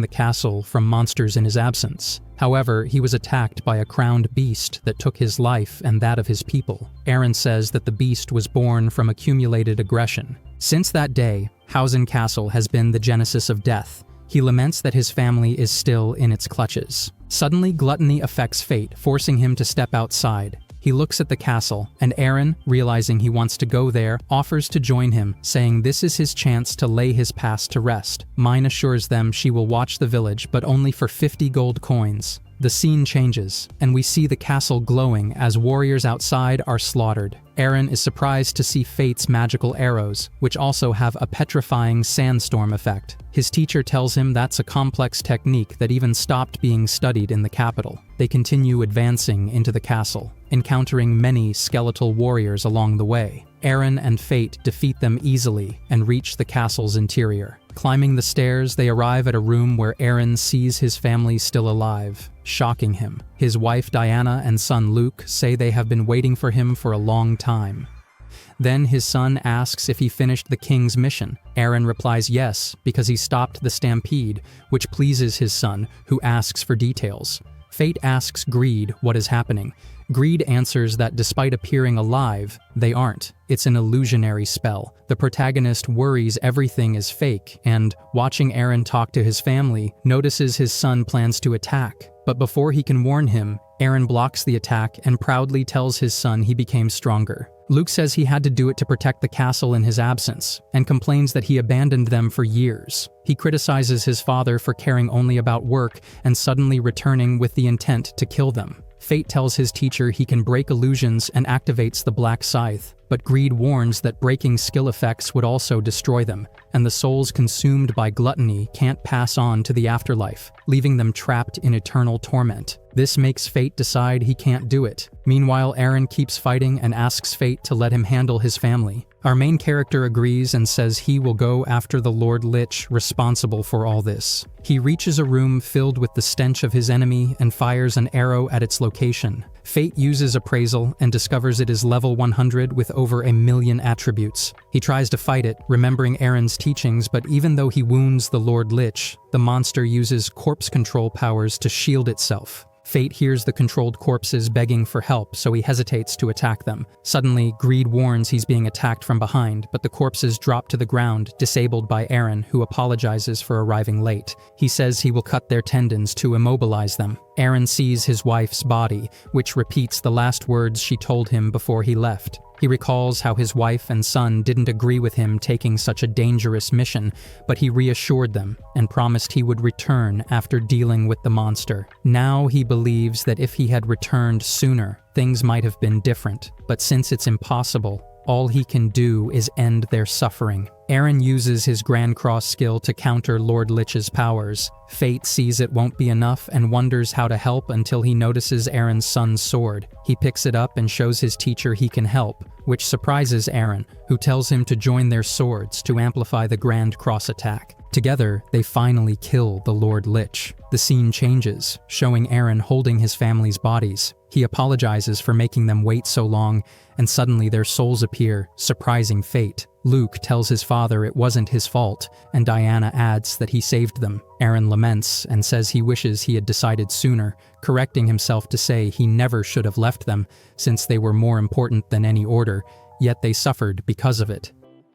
the castle from monsters in his absence. However, he was attacked by a crowned beast that took his life and that of his people. Aaron says that the beast was born from accumulated aggression. Since that day, Hausen Castle has been the genesis of death. He laments that his family is still in its clutches. Suddenly, Gluttony affects Fate, forcing him to step outside. He looks at the castle, and Aaron, realizing he wants to go there, offers to join him, saying this is his chance to lay his past to rest. Mine assures them she will watch the village, but only for 50 gold coins. The scene changes, and we see the castle glowing as warriors outside are slaughtered. Aaron is surprised to see Fate's magical arrows, which also have a petrifying sandstorm effect. His teacher tells him that's a complex technique that even stopped being studied in the capital. They continue advancing into the castle, encountering many skeletal warriors along the way. Aaron and Fate defeat them easily and reach the castle's interior. Climbing the stairs, they arrive at a room where Aaron sees his family still alive, shocking him. His wife Diana and son Luke say they have been waiting for him for a long time. Then his son asks if he finished the king's mission. Aaron replies yes, because he stopped the stampede, which pleases his son, who asks for details. Fate asks Greed what is happening. Greed answers that despite appearing alive, they aren't. It's an illusionary spell. The protagonist worries everything is fake and, watching Eren talk to his family, notices his son plans to attack. But before he can warn him, Eren blocks the attack and proudly tells his son he became stronger. Luke says he had to do it to protect the castle in his absence, and complains that he abandoned them for years. He criticizes his father for caring only about work and suddenly returning with the intent to kill them. Fate tells his teacher he can break illusions and activates the Black Scythe, but Greed warns that breaking skill effects would also destroy them, and the souls consumed by gluttony can't pass on to the afterlife, leaving them trapped in eternal torment. This makes Fate decide he can't do it. Meanwhile, Eren keeps fighting and asks Fate to let him handle his family. Our main character agrees and says he will go after the Lord Lich responsible for all this. He reaches a room filled with the stench of his enemy and fires an arrow at its location. Fate uses appraisal and discovers it is level 100 with over 1,000,000 attributes. He tries to fight it, remembering Eren's teachings, but even though he wounds the Lord Lich, the monster uses corpse control powers to shield itself. Fate hears the controlled corpses begging for help, so he hesitates to attack them. Suddenly, Greed warns he's being attacked from behind, but the corpses drop to the ground, disabled by Eren, who apologizes for arriving late. He says he will cut their tendons to immobilize them. Eren sees his wife's body, which repeats the last words she told him before he left. He recalls how his wife and son didn't agree with him taking such a dangerous mission, but he reassured them and promised he would return after dealing with the monster. Now he believes that if he had returned sooner, things might have been different, but since it's impossible, all he can do is end their suffering. Eren uses his Grand Cross skill to counter Lord Lich's powers. Fate sees it won't be enough and wonders how to help until he notices Eren's son's sword. He picks it up and shows his teacher he can help, which surprises Eren, who tells him to join their swords to amplify the Grand Cross attack. Together, they finally kill the Lord Lich. The scene changes, showing Eren holding his family's bodies. He apologizes for making them wait so long, and suddenly their souls appear, surprising Fate. Luke tells his father it wasn't his fault, and Diana adds that he saved them. Eren laments and says he wishes he had decided sooner, correcting himself to say he never should have left them, since they were more important than any order, yet they suffered because of it.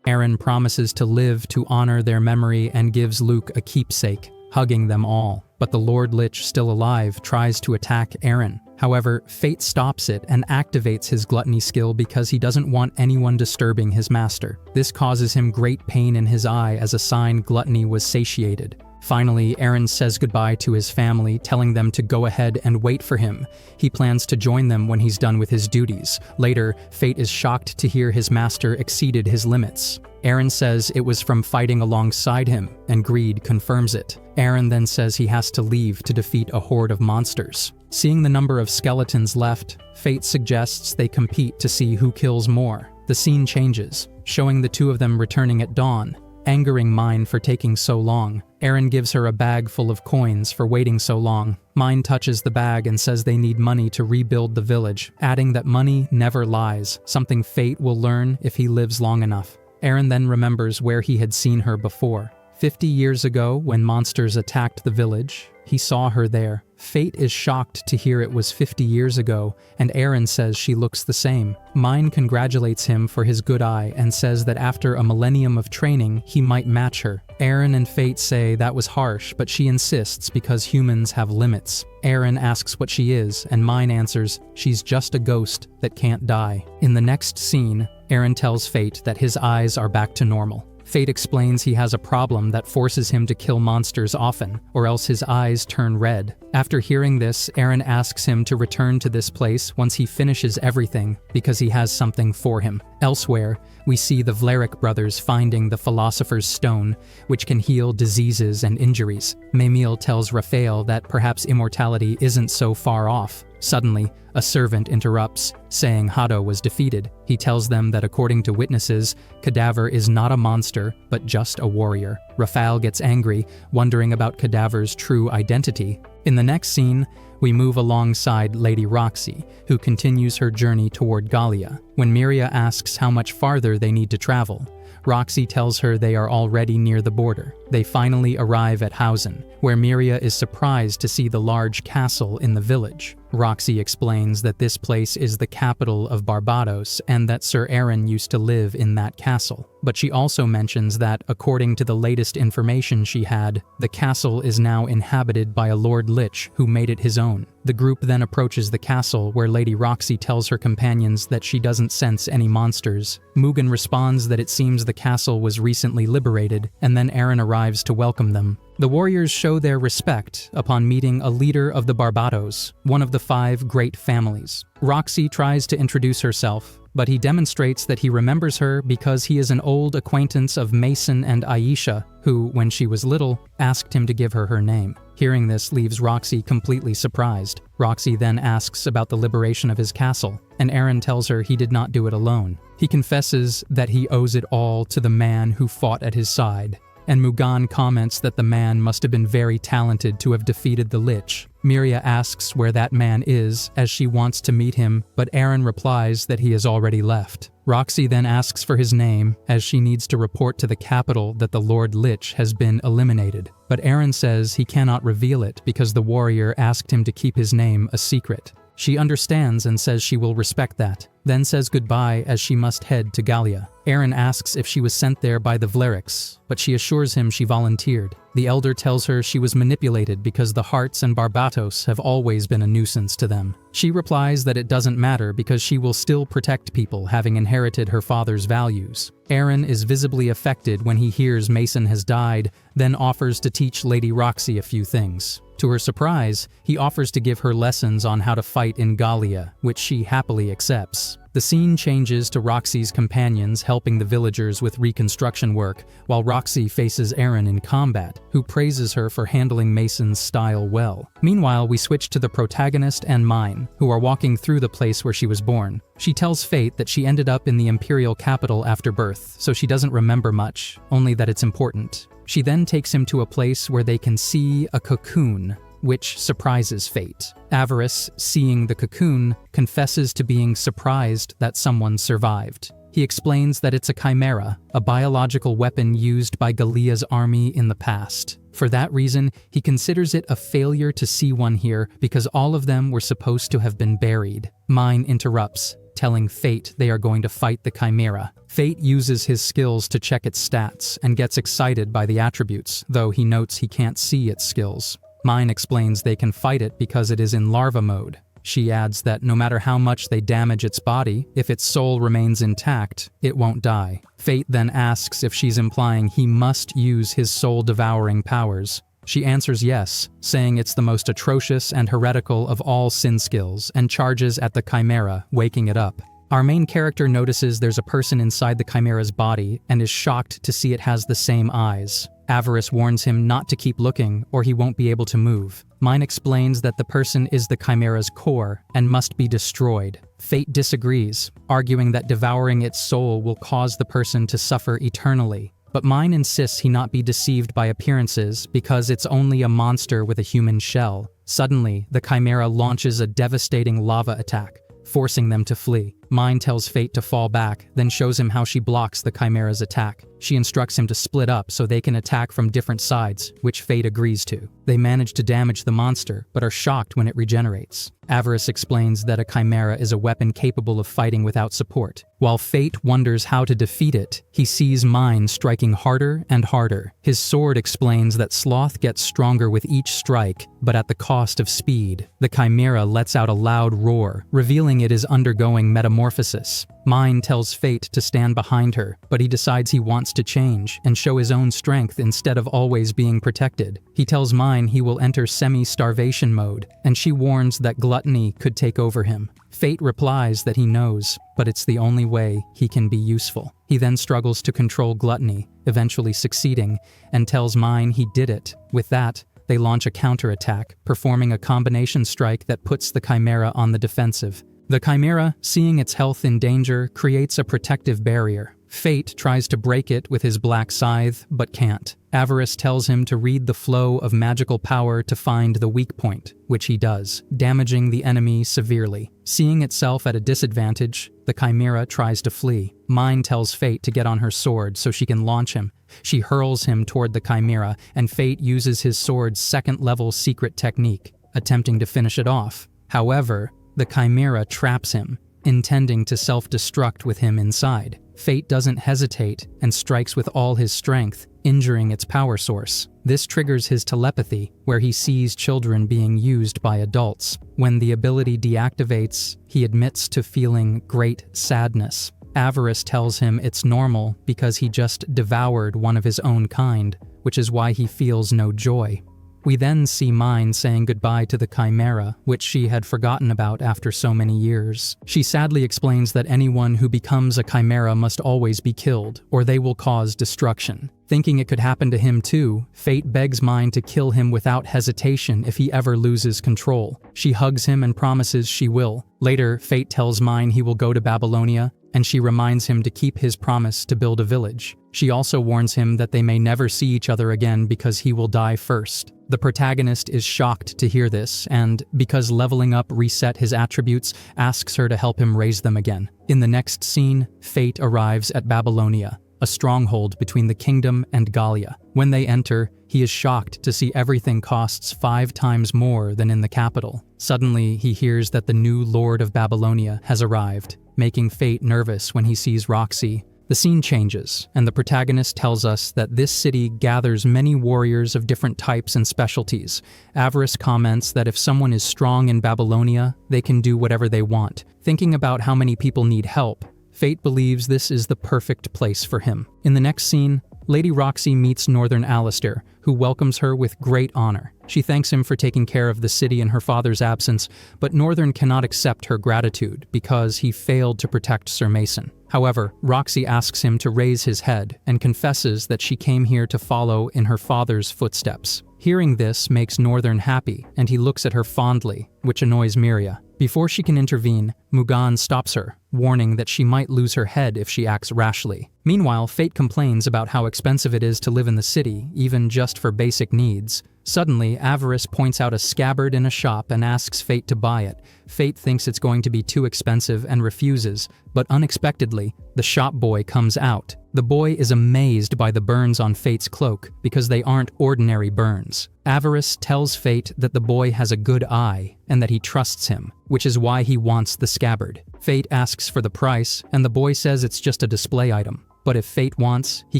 Eren promises to live to honor their memory and gives Luke a keepsake, hugging them all. But the Lord Lich, still alive, tries to attack Eren. However, Fate stops it and activates his gluttony skill because he doesn't want anyone disturbing his master. This causes him great pain in his eye as a sign gluttony was satiated. Finally, Eren says goodbye to his family, telling them to go ahead and wait for him. He plans to join them when he's done with his duties. Later, Fate is shocked to hear his master exceeded his limits. Eren says it was from fighting alongside him, and Greed confirms it. Eren then says he has to leave to defeat a horde of monsters. Seeing the number of skeletons left, Fate suggests they compete to see who kills more. The scene changes, showing the two of them returning at dawn, angering Mine for taking so long. Eren gives her a bag full of coins for waiting so long. Mine touches the bag and says they need money to rebuild the village, adding that money never lies, something Fate will learn if he lives long enough. Eren then remembers where he had seen her before. 50 years ago, when monsters attacked the village, he saw her there. Fate is shocked to hear it was 50 years ago, and Eren says she looks the same. Mine congratulates him for his good eye and says that after a millennium of training, he might match her. Eren and Fate say that was harsh, but she insists because humans have limits. Eren asks what she is, and Mine answers, she's just a ghost that can't die. In the next scene, Eren tells Fate that his eyes are back to normal. Fate explains he has a problem that forces him to kill monsters often, or else his eyes turn red. After hearing this, Eren asks him to return to this place once he finishes everything, because he has something for him. Elsewhere, we see the Vlarik brothers finding the Philosopher's Stone, which can heal diseases and injuries. Memil tells Raphael that perhaps immortality isn't so far off. Suddenly, a servant interrupts, saying Hado was defeated. He tells them that according to witnesses, Cadaver is not a monster, but just a warrior. Raphael gets angry, wondering about Cadaver's true identity. In the next scene, we move alongside Lady Roxy, who continues her journey toward Galia. When Miria asks how much farther they need to travel, Roxy tells her they are already near the border. They finally arrive at Hausen, where Miria is surprised to see the large castle in the village. Roxy explains that this place is the capital of Barbados and that Sir Aaron used to live in that castle. But she also mentions that, according to the latest information she had, the castle is now inhabited by a Lord Lich who made it his own. The group then approaches the castle, where Lady Roxy tells her companions that she doesn't sense any monsters. Mugen responds that it seems the castle was recently liberated, and then Aaron arrives to welcome them. The warriors show their respect upon meeting a leader of the Barbados, one of the 5 great families. Roxy tries to introduce herself, but he demonstrates that he remembers her because he is an old acquaintance of Mason and Aisha, who, when she was little, asked him to give her her name. Hearing this leaves Roxy completely surprised. Roxy then asks about the liberation of his castle, and Aaron tells her he did not do it alone. He confesses that he owes it all to the man who fought at his side, and Mugen comments that the man must have been very talented to have defeated the Lich. Miria asks where that man is, as she wants to meet him, but Aaron replies that he has already left. Roxy then asks for his name, as she needs to report to the capital that the Lord Lich has been eliminated. But Aaron says he cannot reveal it because the warrior asked him to keep his name a secret. She understands and says she will respect that, then says goodbye as she must head to Galia. Aaron asks if she was sent there by the Vleriks, but she assures him she volunteered. The elder tells her she was manipulated because the Harts and Barbados have always been a nuisance to them. She replies that it doesn't matter because she will still protect people, having inherited her father's values. Aaron is visibly affected when he hears Mason has died, then offers to teach Lady Roxy a few things. To her surprise, he offers to give her lessons on how to fight in Galia, which she happily accepts. The scene changes to Roxy's companions helping the villagers with reconstruction work, while Roxy faces Aaron in combat, who praises her for handling Mason's style well. Meanwhile, we switch to the protagonist and Mine, who are walking through the place where she was born. She tells Fate that she ended up in the imperial capital after birth, so she doesn't remember much, only that it's important. She then takes him to a place where they can see a cocoon, which surprises Fate. Aerys, seeing the cocoon, confesses to being surprised that someone survived. He explains that it's a chimera, a biological weapon used by Galia's army in the past. For that reason, he considers it a failure to see one here because all of them were supposed to have been buried. Mine interrupts, telling Fate they are going to fight the chimera. Fate uses his skills to check its stats and gets excited by the attributes, though he notes he can't see its skills. Mine explains they can fight it because it is in larva mode. She adds that no matter how much they damage its body, if its soul remains intact, it won't die. Fate then asks if she's implying he must use his soul-devouring powers. She answers yes, saying it's the most atrocious and heretical of all sin skills, and charges at the chimera, waking it up. Our main character notices there's a person inside the chimera's body and is shocked to see it has the same eyes. Aerys warns him not to keep looking or he won't be able to move. Mine explains that the person is the chimera's core and must be destroyed. Fate disagrees, arguing that devouring its soul will cause the person to suffer eternally. But Mine insists he not be deceived by appearances because it's only a monster with a human shell. Suddenly, the chimera launches a devastating lava attack, forcing them to flee. Mine tells Fate to fall back, then shows him how she blocks the chimera's attack. She instructs him to split up so they can attack from different sides, which Fate agrees to. They manage to damage the monster, but are shocked when it regenerates. Aerys explains that a chimera is a weapon capable of fighting without support. While Fate wonders how to defeat it, he sees Mine striking harder and harder. His sword explains that Sloth gets stronger with each strike, but at the cost of speed. The chimera lets out a loud roar, revealing it is undergoing metamorphosis. Mine tells Fate to stand behind her, but he decides he wants to change and show his own strength instead of always being protected. He tells Mine he will enter semi-starvation mode, and she warns that Gluttony could take over him. Fate replies that he knows, but it's the only way he can be useful. He then struggles to control Gluttony, eventually succeeding, and tells Mine he did it. With that, they launch a counterattack, performing a combination strike that puts the chimera on the defensive. The chimera, seeing its health in danger, creates a protective barrier. Fate tries to break it with his black scythe, but can't. Aerys tells him to read the flow of magical power to find the weak point, which he does, damaging the enemy severely. Seeing itself at a disadvantage, the chimera tries to flee. Mine tells Fate to get on her sword so she can launch him. She hurls him toward the chimera, and Fate uses his sword's second-level secret technique, attempting to finish it off. However, the chimera traps him, intending to self-destruct with him inside. Fate doesn't hesitate and strikes with all his strength, injuring its power source. This triggers his telepathy, where he sees children being used by adults. When the ability deactivates, he admits to feeling great sadness. Aerys tells him it's normal because he just devoured one of his own kind, which is why he feels no joy. We then see Mine saying goodbye to the chimera, which she had forgotten about after so many years. She sadly explains that anyone who becomes a chimera must always be killed, or they will cause destruction. Thinking it could happen to him too, Fate begs Mine to kill him without hesitation if he ever loses control. She hugs him and promises she will. Later, Fate tells Mine he will go to Babylonia, and she reminds him to keep his promise to build a village. She also warns him that they may never see each other again because he will die first. The protagonist is shocked to hear this, and, because leveling up reset his attributes, asks her to help him raise them again. In the next scene, Fate arrives at Babylonia, a stronghold between the kingdom and Galia. When they enter, he is shocked to see everything costs 5 times more than in the capital. Suddenly, he hears that the new Lord of Babylonia has arrived, making Fate nervous when he sees Roxy. The scene changes, and the protagonist tells us that this city gathers many warriors of different types and specialties. Aerys comments that if someone is strong in Babylonia, they can do whatever they want. Thinking about how many people need help, Fate believes this is the perfect place for him. In the next scene, Lady Roxy meets Northern Alistair, who welcomes her with great honor. She thanks him for taking care of the city in her father's absence, but Northern cannot accept her gratitude because he failed to protect Sir Mason. However, Roxy asks him to raise his head and confesses that she came here to follow in her father's footsteps. Hearing this makes Northern happy, and he looks at her fondly, which annoys Miria. Before she can intervene, Mugan stops her, warning that she might lose her head if she acts rashly. Meanwhile, Fate complains about how expensive it is to live in the city, even just for basic needs. Suddenly, Aerys points out a scabbard in a shop and asks Fate to buy it. Fate thinks it's going to be too expensive and refuses, but unexpectedly, the shop boy comes out. The boy is amazed by the burns on Fate's cloak because they aren't ordinary burns. Aerys tells Fate that the boy has a good eye and that he trusts him, which is why he wants the scabbard. Fate asks for the price, and the boy says it's just a display item. But if Fate wants, he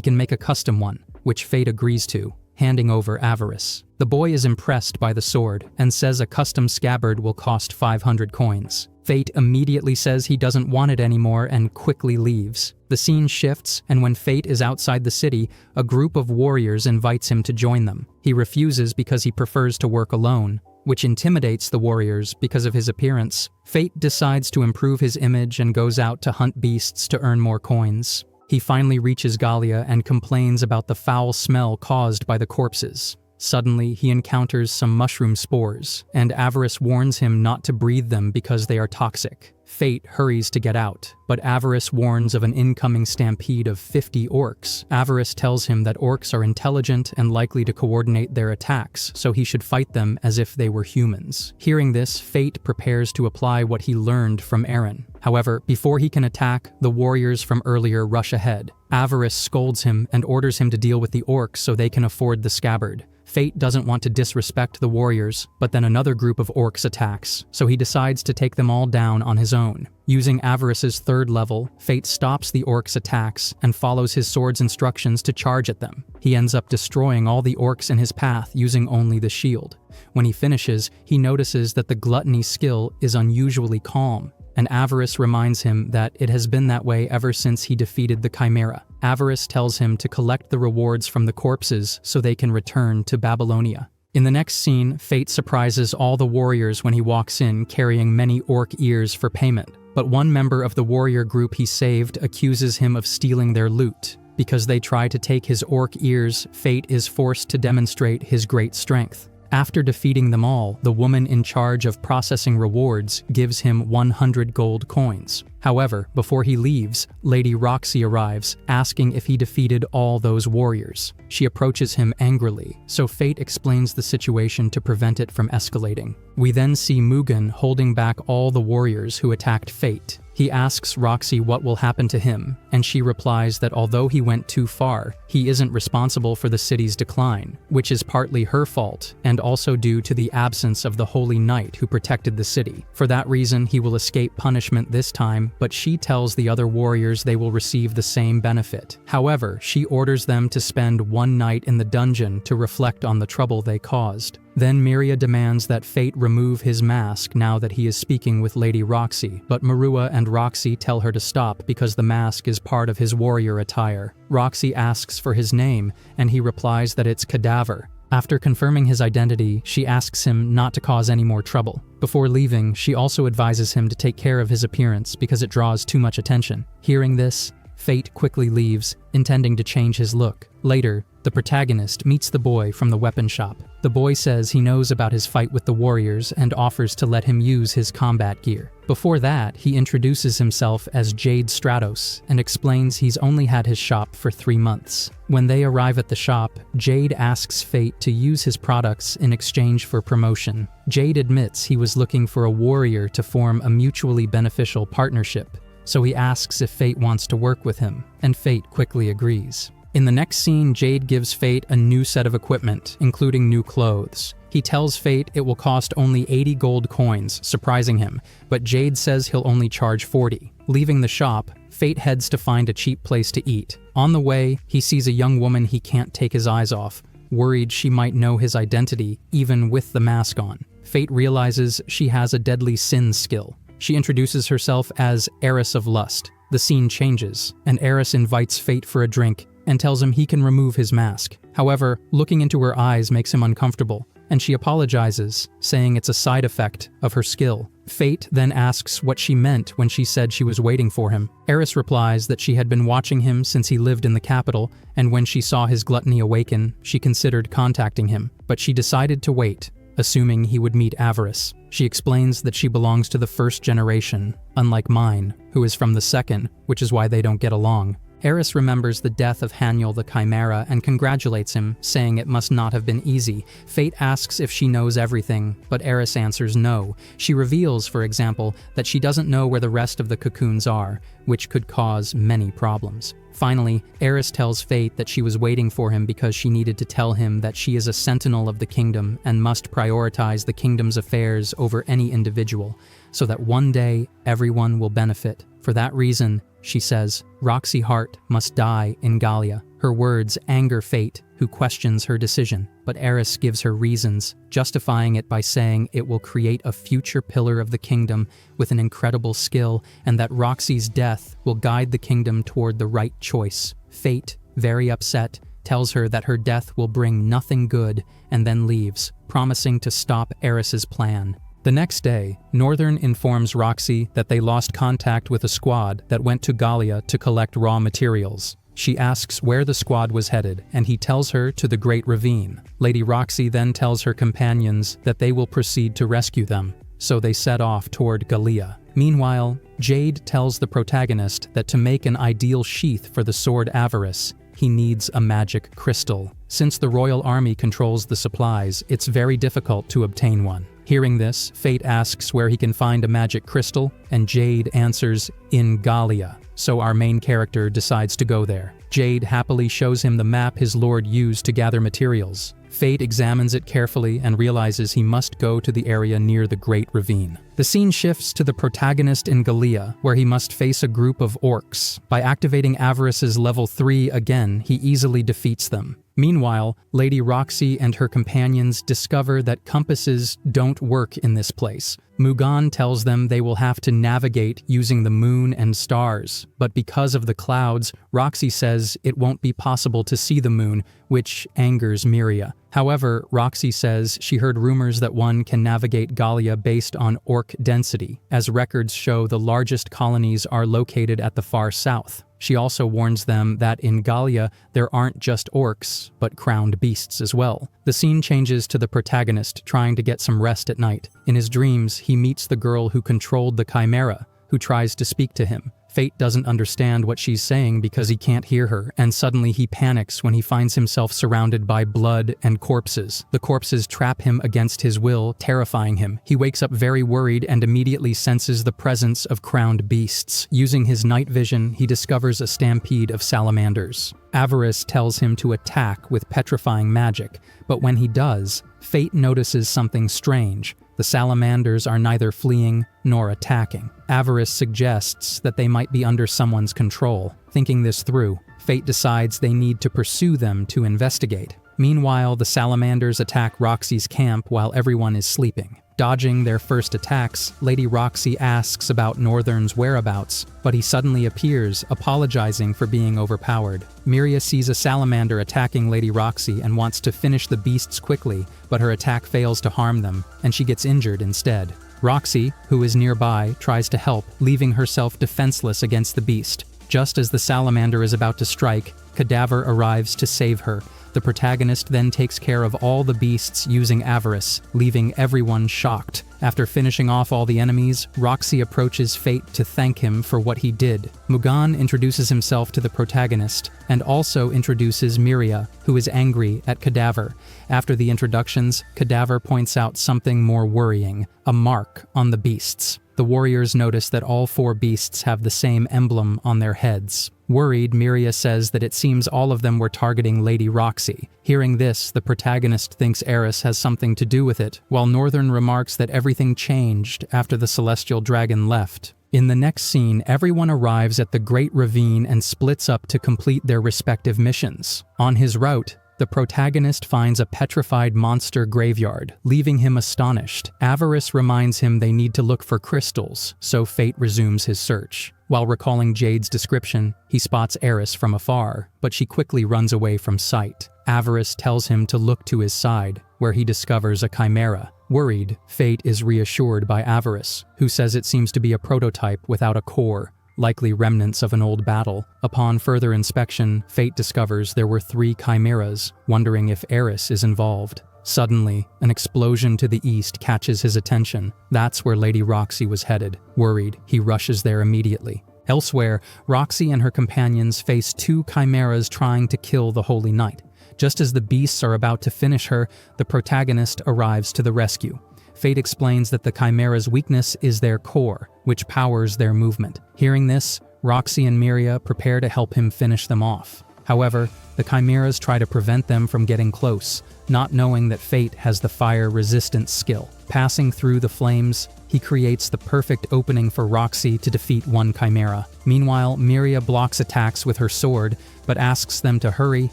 can make a custom one, which Fate agrees to, handing over Aerys. The boy is impressed by the sword and says a custom scabbard will cost 500 coins. Fate immediately says he doesn't want it anymore and quickly leaves. The scene shifts, and when Fate is outside the city, a group of warriors invites him to join them. He refuses because he prefers to work alone, which intimidates the warriors because of his appearance. Fate decides to improve his image and goes out to hunt beasts to earn more coins. He finally reaches Galia and complains about the foul smell caused by the corpses. Suddenly, he encounters some mushroom spores, and Aerys warns him not to breathe them because they are toxic. Fate hurries to get out, but Aerys warns of an incoming stampede of 50 orcs. Aerys tells him that orcs are intelligent and likely to coordinate their attacks, so he should fight them as if they were humans. Hearing this, Fate prepares to apply what he learned from Eren. However, before he can attack, the warriors from earlier rush ahead. Aerys scolds him and orders him to deal with the orcs so they can afford the scabbard. Fate doesn't want to disrespect the warriors, but then another group of orcs attacks, so he decides to take them all down on his own. Using Aerys's 3rd level, Fate stops the orcs' attacks and follows his sword's instructions to charge at them. He ends up destroying all the orcs in his path using only the shield. When he finishes, he notices that the Gluttony skill is unusually calm, and Aerys reminds him that it has been that way ever since he defeated the chimera. Aerys tells him to collect the rewards from the corpses so they can return to Babylonia. In the next scene, Fate surprises all the warriors when he walks in carrying many orc ears for payment. But one member of the warrior group he saved accuses him of stealing their loot. Because they try to take his orc ears, Fate is forced to demonstrate his great strength. After defeating them all, the woman in charge of processing rewards gives him 100 gold coins. However, before he leaves, Lady Roxy arrives, asking if he defeated all those warriors. She approaches him angrily, so Fate explains the situation to prevent it from escalating. We then see Mugen holding back all the warriors who attacked Fate. He asks Roxy what will happen to him, and she replies that although he went too far, he isn't responsible for the city's decline, which is partly her fault and also due to the absence of the Holy Knight who protected the city. For that reason, he will escape punishment this time, but she tells the other warriors they will receive the same benefit. However, she orders them to spend one night in the dungeon to reflect on the trouble they caused. Then Miria demands that Fate remove his mask now that he is speaking with Lady Roxy, but Marua and Roxy tell her to stop because the mask is part of his warrior attire. Roxy asks for his name, and he replies that it's Cadaver. After confirming his identity, she asks him not to cause any more trouble. Before leaving, she also advises him to take care of his appearance because it draws too much attention. Hearing this, Fate quickly leaves, intending to change his look. Later, the protagonist meets the boy from the weapon shop. The boy says he knows about his fight with the warriors and offers to let him use his combat gear. Before that, he introduces himself as Jade Stratos and explains he's only had his shop for 3 months. When they arrive at the shop, Jade asks Fate to use his products in exchange for promotion. Jade admits he was looking for a warrior to form a mutually beneficial partnership, so he asks if Fate wants to work with him, and Fate quickly agrees. In the next scene, Jade gives Fate a new set of equipment, including new clothes. He tells Fate it will cost only 80 gold coins, surprising him, but Jade says he'll only charge 40. Leaving the shop, Fate heads to find a cheap place to eat. On the way, he sees a young woman he can't take his eyes off, worried she might know his identity, even with the mask on. Fate realizes she has a deadly sin skill. She introduces herself as Aerys of Lust. The scene changes, and Aerys invites Fate for a drink and tells him he can remove his mask. However, looking into her eyes makes him uncomfortable, and she apologizes, saying it's a side effect of her skill. Fate then asks what she meant when she said she was waiting for him. Aerys replies that she had been watching him since he lived in the capital, and when she saw his gluttony awaken, she considered contacting him, but she decided to wait, assuming he would meet Aerys. She explains that she belongs to the first generation, unlike mine, who is from the second, which is why they don't get along. Aerys remembers the death of Haniel the Chimera and congratulates him, saying it must not have been easy. Fate asks if she knows everything, but Aerys answers no. She reveals, for example, that she doesn't know where the rest of the cocoons are, which could cause many problems. Finally, Aerys tells Fate that she was waiting for him because she needed to tell him that she is a sentinel of the kingdom and must prioritize the kingdom's affairs over any individual, so that one day everyone will benefit. For that reason, she says, Roxy Hart must die in Galia. Her words anger Fate, who questions her decision, but Aerys gives her reasons, justifying it by saying it will create a future pillar of the kingdom with an incredible skill, and that Roxy's death will guide the kingdom toward the right choice. Fate, very upset, tells her that her death will bring nothing good, and then leaves, promising to stop Aerys's plan. The next day, Northern informs Roxy that they lost contact with a squad that went to Galia to collect raw materials. She asks where the squad was headed, and he tells her to the Great Ravine. Lady Roxy then tells her companions that they will proceed to rescue them, so they set off toward Galia. Meanwhile, Jade tells the protagonist that to make an ideal sheath for the sword Aerys, he needs a magic crystal. Since the royal army controls the supplies, it's very difficult to obtain one. Hearing this, Fate asks where he can find a magic crystal, and Jade answers, in Galia. So our main character decides to go there. Jade happily shows him the map his lord used to gather materials. Fate examines it carefully and realizes he must go to the area near the Great Ravine. The scene shifts to the protagonist in Galia, where he must face a group of orcs. By activating Aerys's level 3 again, he easily defeats them. Meanwhile, Lady Roxy and her companions discover that compasses don't work in this place. Mugan tells them they will have to navigate using the moon and stars, but because of the clouds, Roxy says it won't be possible to see the moon, which angers Miria. However, Roxy says she heard rumors that one can navigate Galia based on orc density, as records show the largest colonies are located at the far south. She also warns them that in Galia, there aren't just orcs, but crowned beasts as well. The scene changes to the protagonist trying to get some rest at night. In his dreams, he meets the girl who controlled the chimera, who tries to speak to him. Fate doesn't understand what she's saying because he can't hear her, and suddenly he panics when he finds himself surrounded by blood and corpses. The corpses trap him against his will, terrifying him. He wakes up very worried and immediately senses the presence of crowned beasts. Using his night vision, he discovers a stampede of salamanders. Aerys tells him to attack with petrifying magic, but when he does, Fate notices something strange. The salamanders are neither fleeing nor attacking. Aerys suggests that they might be under someone's control. Thinking this through, Fate decides they need to pursue them to investigate. Meanwhile, the salamanders attack Roxy's camp while everyone is sleeping. Dodging their first attacks, Lady Roxy asks about Northern's whereabouts, but he suddenly appears, apologizing for being overpowered. Miria sees a salamander attacking Lady Roxy and wants to finish the beasts quickly, but her attack fails to harm them, and she gets injured instead. Roxy, who is nearby, tries to help, leaving herself defenseless against the beast. Just as the salamander is about to strike, Cadaver arrives to save her. The protagonist then takes care of all the beasts using Aerys, leaving everyone shocked. After finishing off all the enemies, Roxy approaches Fate to thank him for what he did. Mugan introduces himself to the protagonist, and also introduces Miria, who is angry at Cadaver. After the introductions, Cadaver points out something more worrying, a mark on the beasts. The warriors notice that all 4 beasts have the same emblem on their heads. Worried, Miria says that it seems all of them were targeting Lady Roxy. Hearing this, the protagonist thinks Aerys has something to do with it, while Northern remarks that everything changed after the celestial dragon left. In the next scene, everyone arrives at the Great Ravine and splits up to complete their respective missions. On his route, the protagonist finds a petrified monster graveyard, leaving him astonished. Aerys reminds him they need to look for crystals, so Fate resumes his search. While recalling Jade's description, he spots Aerys from afar, but she quickly runs away from sight. Aerys tells him to look to his side, where he discovers a chimera. Worried, Fate is reassured by Aerys, who says it seems to be a prototype without a core, likely remnants of an old battle. Upon further inspection, Fate discovers there were 3 chimeras, wondering if Aerys is involved. Suddenly, an explosion to the east catches his attention. That's where Lady Roxy was headed. Worried, he rushes there immediately. Elsewhere, Roxy and her companions face 2 chimeras trying to kill the Holy Knight. Just as the beasts are about to finish her, the protagonist arrives to the rescue. Fate explains that the chimera's weakness is their core, which powers their movement. Hearing this, Roxy and Miria prepare to help him finish them off. However, the chimeras try to prevent them from getting close, not knowing that Fate has the fire-resistance skill. Passing through the flames, he creates the perfect opening for Roxy to defeat one chimera. Meanwhile, Miria blocks attacks with her sword, but asks them to hurry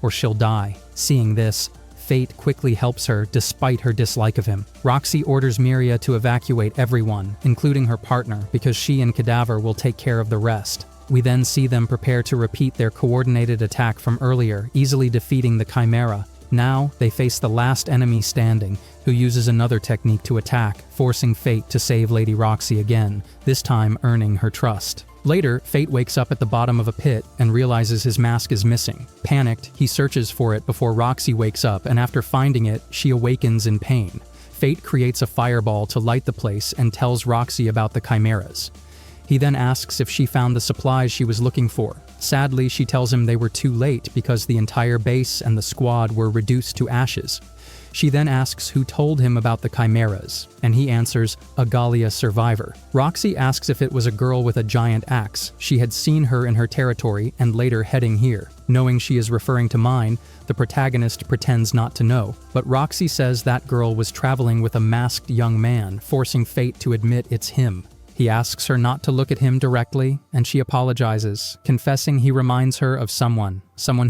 or she'll die. Seeing this, Fate quickly helps her despite her dislike of him. Roxy orders Miria to evacuate everyone, including her partner, because she and Cadaver will take care of the rest. We then see them prepare to repeat their coordinated attack from earlier, easily defeating the chimera. Now, they face the last enemy standing, who uses another technique to attack, forcing Fate to save Lady Roxy again, this time earning her trust. Later, Fate wakes up at the bottom of a pit and realizes his mask is missing. Panicked, he searches for it before Roxy wakes up, and after finding it, she awakens in pain. Fate creates a fireball to light the place and tells Roxy about the chimeras. He then asks if she found the supplies she was looking for. Sadly, she tells him they were too late because the entire base and the squad were reduced to ashes. She then asks who told him about the chimeras, and he answers, a Galia survivor. Roxy asks if it was a girl with a giant axe. She had seen her in her territory and later heading here. Knowing she is referring to mine, the protagonist pretends not to know, but Roxy says that girl was traveling with a masked young man, forcing Fate to admit it's him. He asks her not to look at him directly, and she apologizes, confessing he reminds her of someone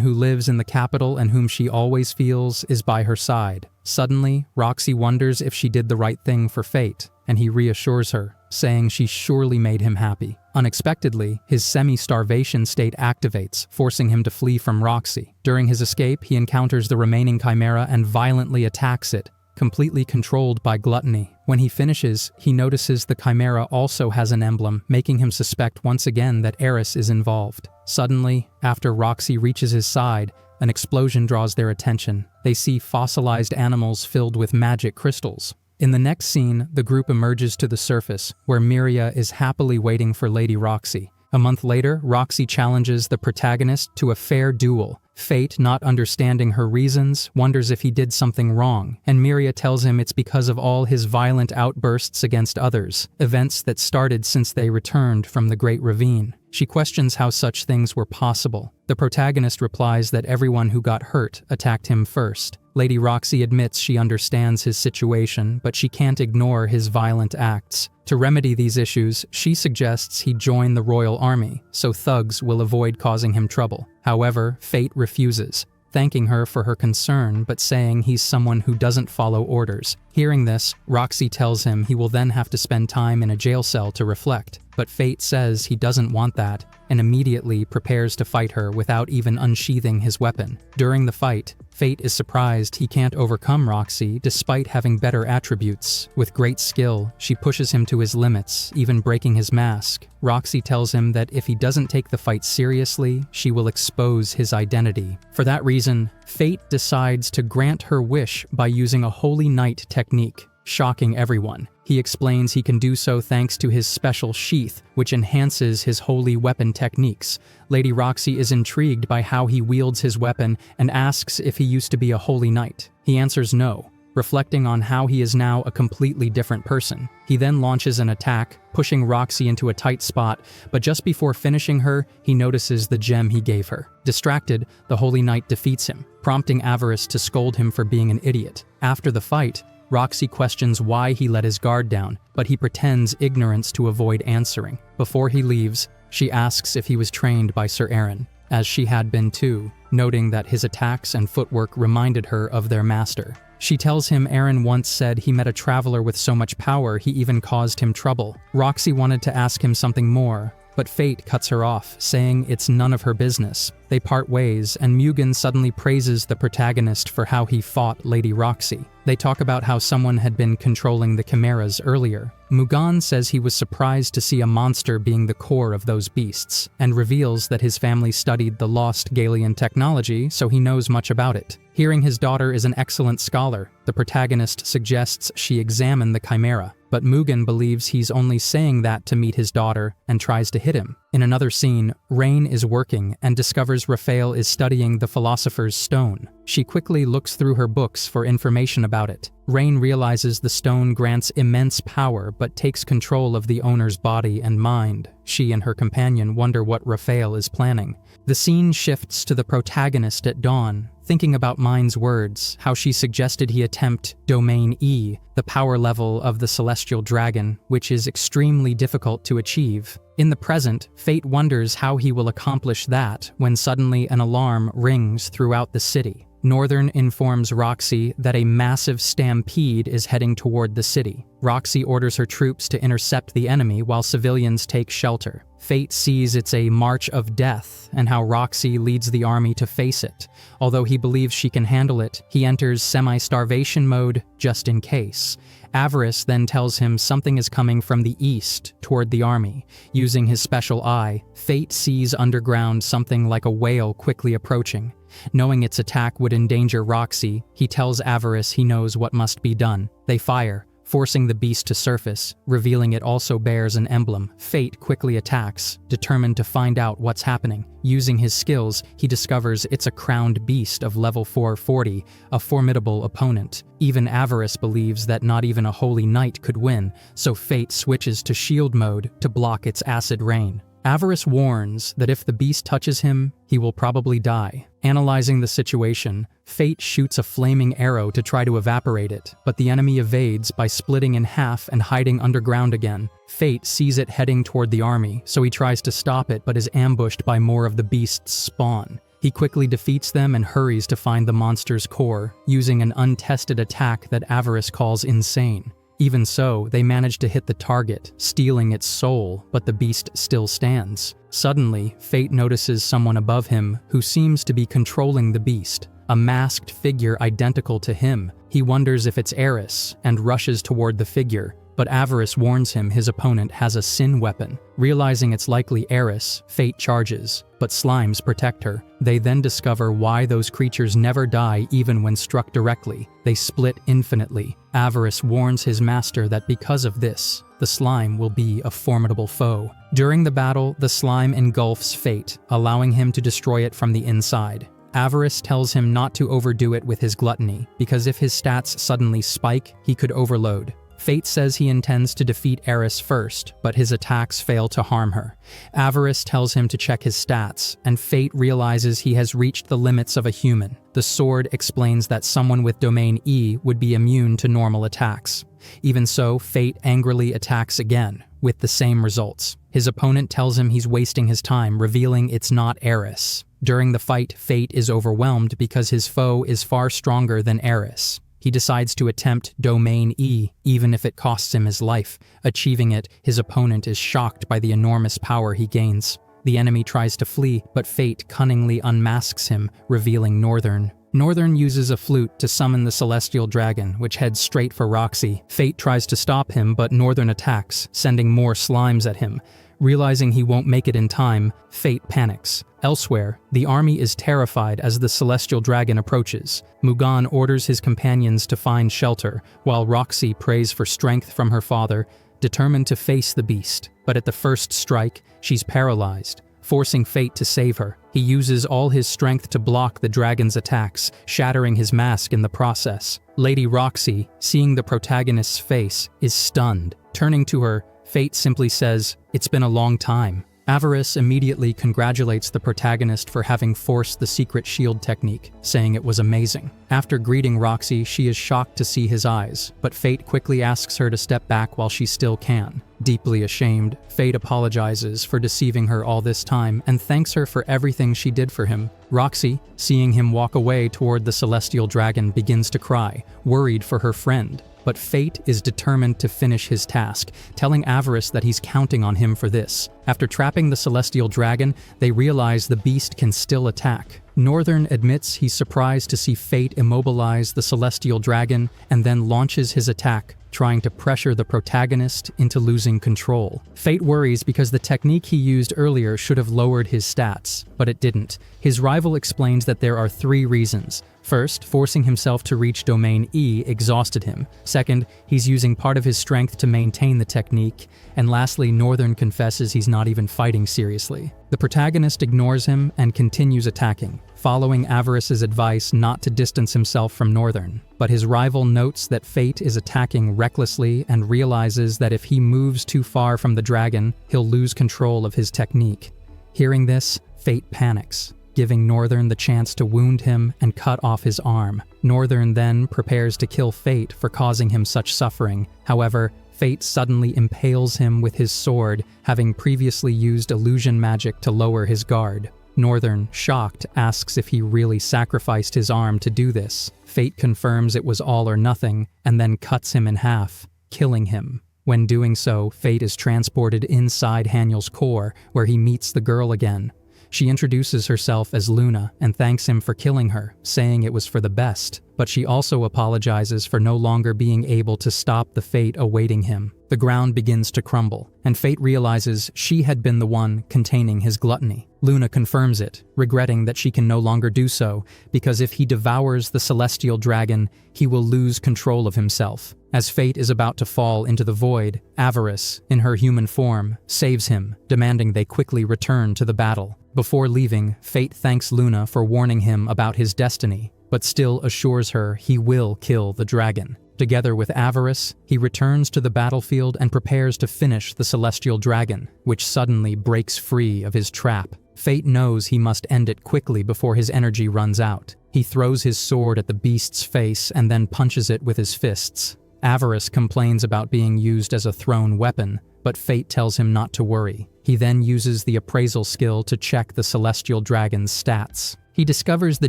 who lives in the capital and whom she always feels is by her side. Suddenly, Roxy wonders if she did the right thing for Fate, and he reassures her, saying she surely made him happy. Unexpectedly, his semi-starvation state activates, forcing him to flee from Roxy. During his escape, he encounters the remaining chimera and violently attacks it, completely controlled by Gluttony. When he finishes, he notices the chimera also has an emblem, making him suspect once again that Aerys is involved. Suddenly, after Roxy reaches his side, an explosion draws their attention. They see fossilized animals filled with magic crystals. In the next scene, the group emerges to the surface, where Miria is happily waiting for Lady Roxy. A month later, Roxy challenges the protagonist to a fair duel. Fate, not understanding her reasons, wonders if he did something wrong, and Miria tells him it's because of all his violent outbursts against others, events that started since they returned from the Great Ravine. She questions how such things were possible. The protagonist replies that everyone who got hurt attacked him first. Lady Roxy admits she understands his situation, but she can't ignore his violent acts. To remedy these issues, she suggests he join the royal army, so thugs will avoid causing him trouble. However, Fate refuses, thanking her for her concern but saying he's someone who doesn't follow orders. Hearing this, Roxy tells him he will then have to spend time in a jail cell to reflect. But Fate says he doesn't want that, and immediately prepares to fight her without even unsheathing his weapon. During the fight, Fate is surprised he can't overcome Roxy despite having better attributes. With great skill, she pushes him to his limits, even breaking his mask. Roxy tells him that if he doesn't take the fight seriously, she will expose his identity. For that reason, Fate decides to grant her wish by using a Holy Knight technique, shocking everyone. He explains he can do so thanks to his special sheath, which enhances his holy weapon techniques. Lady Roxy is intrigued by how he wields his weapon and asks if he used to be a holy knight. He answers no, reflecting on how he is now a completely different person. He then launches an attack, pushing Roxy into a tight spot, but just before finishing her, he notices the gem he gave her. Distracted, the holy knight defeats him, prompting Aerys to scold him for being an idiot. After the fight, Roxy questions why he let his guard down, but he pretends ignorance to avoid answering. Before he leaves, she asks if he was trained by Sir Aaron, as she had been too, noting that his attacks and footwork reminded her of their master. She tells him Aaron once said he met a traveler with so much power he even caused him trouble. Roxy wanted to ask him something more, but Fate cuts her off, saying it's none of her business. They part ways, and Mugen suddenly praises the protagonist for how he fought Lady Roxy. They talk about how someone had been controlling the chimeras earlier. Mugen says he was surprised to see a monster being the core of those beasts, and reveals that his family studied the lost Galian technology, so he knows much about it. Hearing his daughter is an excellent scholar, the protagonist suggests she examine the chimera, but Mugen believes he's only saying that to meet his daughter and tries to hit him. In another scene, Rain is working and discovers Raphael is studying the Philosopher's Stone. She quickly looks through her books for information about it. Rain realizes the stone grants immense power but takes control of the owner's body and mind. She and her companion wonder what Raphael is planning. The scene shifts to the protagonist at dawn, thinking about Mind's words, how she suggested he attempt Domain E, the power level of the celestial dragon, which is extremely difficult to achieve. In the present, Fate wonders how he will accomplish that when suddenly an alarm rings throughout the city. Northern informs Roxy that a massive stampede is heading toward the city. Roxy orders her troops to intercept the enemy while civilians take shelter. Fate sees it's a march of death and how Roxy leads the army to face it. Although he believes she can handle it, he enters semi-starvation mode just in case. Aerys then tells him something is coming from the east toward the army. Using his special eye, Fate sees underground something like a whale quickly approaching. Knowing its attack would endanger Roxy, he tells Aerys he knows what must be done. They fire, forcing the beast to surface, revealing it also bears an emblem. Fate quickly attacks, determined to find out what's happening. Using his skills, he discovers it's a crowned beast of level 440, a formidable opponent. Even Aerys believes that not even a holy knight could win, so Fate switches to shield mode to block its acid rain. Aerys warns that if the beast touches him, he will probably die. Analyzing the situation, Fate shoots a flaming arrow to try to evaporate it, but the enemy evades by splitting in half and hiding underground again. Fate sees it heading toward the army, so he tries to stop it but is ambushed by more of the beast's spawn. He quickly defeats them and hurries to find the monster's core, using an untested attack that Aerys calls insane. Even so, they manage to hit the target, stealing its soul, but the beast still stands. Suddenly, Fate notices someone above him who seems to be controlling the beast, a masked figure identical to him. He wonders if it's Aerys and rushes toward the figure, but Aerys warns him his opponent has a sin weapon. Realizing it's likely Aerys, Fate charges, but slimes protect her. They then discover why those creatures never die even when struck directly. They split infinitely. Aerys warns his master that because of this, the slime will be a formidable foe. During the battle, the slime engulfs Fate, allowing him to destroy it from the inside. Aerys tells him not to overdo it with his gluttony, because if his stats suddenly spike, he could overload. Fate says he intends to defeat Aerys first, but his attacks fail to harm her. Aerys tells him to check his stats, and Fate realizes he has reached the limits of a human. The sword explains that someone with domain E would be immune to normal attacks. Even so, Fate angrily attacks again, with the same results. His opponent tells him he's wasting his time, revealing it's not Aerys. During the fight, Fate is overwhelmed because his foe is far stronger than Aerys. He decides to attempt Domain E, even if it costs him his life. Achieving it, his opponent is shocked by the enormous power he gains. The enemy tries to flee, but Fate cunningly unmasks him, revealing Northern. Northern uses a flute to summon the celestial dragon, which heads straight for Roxy. Fate tries to stop him, but Northern attacks, sending more slimes at him. Realizing he won't make it in time, Fate panics. Elsewhere, the army is terrified as the celestial dragon approaches. Mugan orders his companions to find shelter, while Roxy prays for strength from her father, determined to face the beast. But at the first strike, she's paralyzed, forcing Fate to save her. He uses all his strength to block the dragon's attacks, shattering his mask in the process. Lady Roxy, seeing the protagonist's face, is stunned. Turning to her, Fate simply says, "It's been a long time." Aerys immediately congratulates the protagonist for having forced the secret shield technique, saying it was amazing. After greeting Roxy, she is shocked to see his eyes, but Fate quickly asks her to step back while she still can. Deeply ashamed, Fate apologizes for deceiving her all this time and thanks her for everything she did for him. Roxy, seeing him walk away toward the celestial dragon, begins to cry, worried for her friend. But Fate is determined to finish his task, telling Aerys that he's counting on him for this. After trapping the celestial dragon, they realize the beast can still attack. Northern admits he's surprised to see Fate immobilize the celestial dragon and then launches his attack, trying to pressure the protagonist into losing control. Fate worries because the technique he used earlier should have lowered his stats, but it didn't. His rival explains that there are 3 reasons. First, forcing himself to reach Domain E exhausted him. Second, he's using part of his strength to maintain the technique. And lastly, Northern confesses he's not even fighting seriously. The protagonist ignores him and continues attacking, following Aerys' advice not to distance himself from Northern. But his rival notes that Fate is attacking recklessly and realizes that if he moves too far from the dragon, he'll lose control of his technique. Hearing this, Fate panics, giving Northern the chance to wound him and cut off his arm. Northern then prepares to kill Fate for causing him such suffering. However, Fate suddenly impales him with his sword, having previously used illusion magic to lower his guard. Northern, shocked, asks if he really sacrificed his arm to do this. Fate confirms it was all or nothing, and then cuts him in half, killing him. When doing so, Fate is transported inside Haniel's core, where he meets the girl again. She introduces herself as Luna and thanks him for killing her, saying it was for the best. But she also apologizes for no longer being able to stop the fate awaiting him. The ground begins to crumble, and Fate realizes she had been the one containing his gluttony. Luna confirms it, regretting that she can no longer do so, because if he devours the celestial dragon, he will lose control of himself. As Fate is about to fall into the void, Aerys, in her human form, saves him, demanding they quickly return to the battle. Before leaving, Fate thanks Luna for warning him about his destiny, but still assures her he will kill the dragon. Together with Aerys, he returns to the battlefield and prepares to finish the celestial dragon, which suddenly breaks free of his trap. Fate knows he must end it quickly before his energy runs out. He throws his sword at the beast's face and then punches it with his fists. Aerys complains about being used as a thrown weapon, but Fate tells him not to worry. He then uses the appraisal skill to check the celestial dragon's stats. He discovers the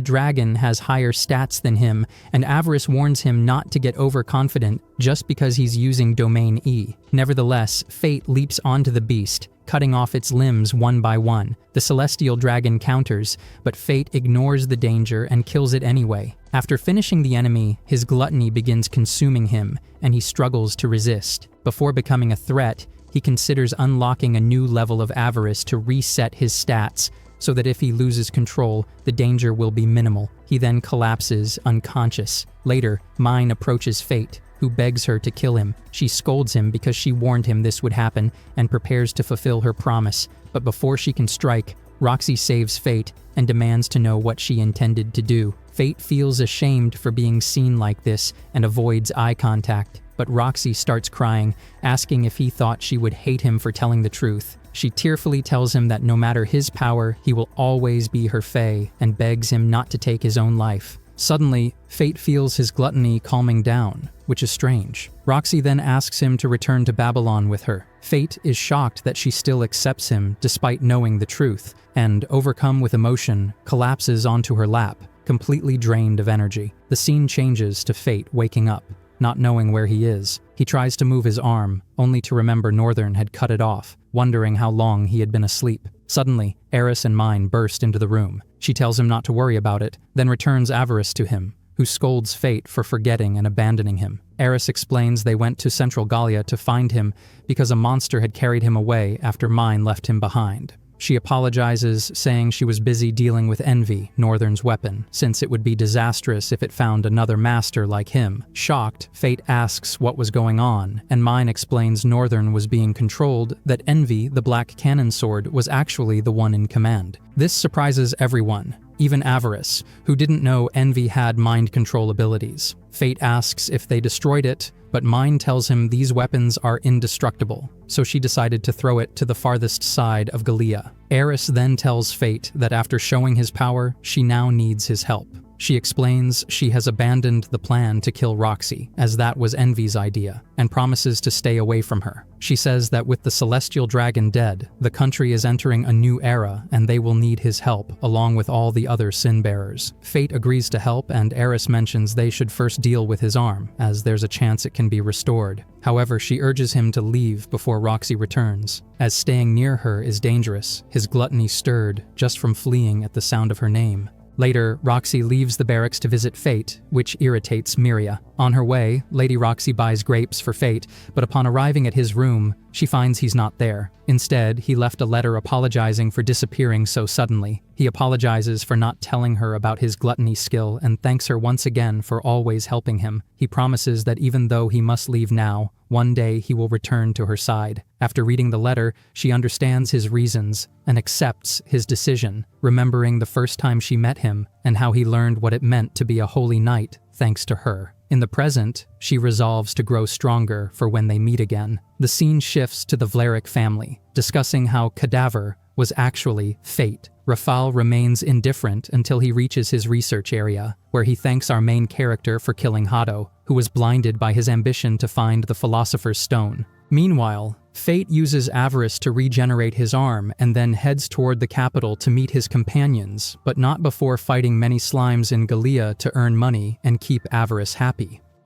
dragon has higher stats than him, and Aerys warns him not to get overconfident just because he's using Domain E. Nevertheless, Fate leaps onto the beast, cutting off its limbs one by one. The celestial dragon counters, but Fate ignores the danger and kills it anyway. After finishing the enemy, his gluttony begins consuming him, and he struggles to resist. Before becoming a threat, he considers unlocking a new level of avarice to reset his stats, so that if he loses control, the danger will be minimal. He then collapses unconscious. Later, Mine approaches Fate, who begs her to kill him. She scolds him because she warned him this would happen and prepares to fulfill her promise. But before she can strike, Roxy saves Fate and demands to know what she intended to do. Fate feels ashamed for being seen like this and avoids eye contact, but Roxy starts crying, asking if he thought she would hate him for telling the truth. She tearfully tells him that no matter his power, he will always be her fae, and begs him not to take his own life. Suddenly, Fate feels his gluttony calming down, which is strange. Roxy then asks him to return to Babylon with her. Fate is shocked that she still accepts him despite knowing the truth, and, overcome with emotion, collapses onto her lap, completely drained of energy. The scene changes to Fate waking up, not knowing where he is. He tries to move his arm, only to remember Northern had cut it off, wondering how long he had been asleep. Suddenly, Aerys and Mine burst into the room. She tells him not to worry about it, then returns Aerys to him, who scolds Fate for forgetting and abandoning him. Aerys explains they went to Central Galia to find him because a monster had carried him away after Mine left him behind. She apologizes, saying she was busy dealing with Envy, Northern's weapon, since it would be disastrous if it found another master like him. Shocked, Fate asks what was going on, and Mine explains Northern was being controlled, that Envy, the Black Cannon Sword, was actually the one in command. This surprises everyone, even Aerys, who didn't know Envy had mind control abilities. Fate asks if they destroyed it, but Mine tells him these weapons are indestructible, so she decided to throw it to the farthest side of Galia. Aerys then tells Fate that after showing his power, she now needs his help. She explains she has abandoned the plan to kill Roxy, as that was Envy's idea, and promises to stay away from her. She says that with the Celestial Dragon dead, the country is entering a new era and they will need his help, along with all the other sin-bearers. Fate agrees to help, and Aerys mentions they should first deal with his arm, as there's a chance it can be restored. However, she urges him to leave before Roxy returns, as staying near her is dangerous, his gluttony stirred just from fleeing at the sound of her name. Later, Roxy leaves the barracks to visit Fate, which irritates Miria. On her way, Lady Roxy buys grapes for Fate, but upon arriving at his room, she finds he's not there. Instead, he left a letter apologizing for disappearing so suddenly. He apologizes for not telling her about his gluttony skill and thanks her once again for always helping him. He promises that even though he must leave now, one day he will return to her side. After reading the letter, she understands his reasons and accepts his decision, remembering the first time she met him and how he learned what it meant to be a holy knight thanks to her. In the present, she resolves to grow stronger for when they meet again. The scene shifts to the Vlaric family, discussing how Cadaver was actually Fate. Rafal remains indifferent until he reaches his research area, where he thanks our main character for killing Hado, who was blinded by his ambition to find the Philosopher's Stone. Meanwhile, Fate uses Aerys to regenerate his arm and then heads toward the capital to meet his companions, but not before fighting many slimes in Galia to earn money and keep Aerys happy.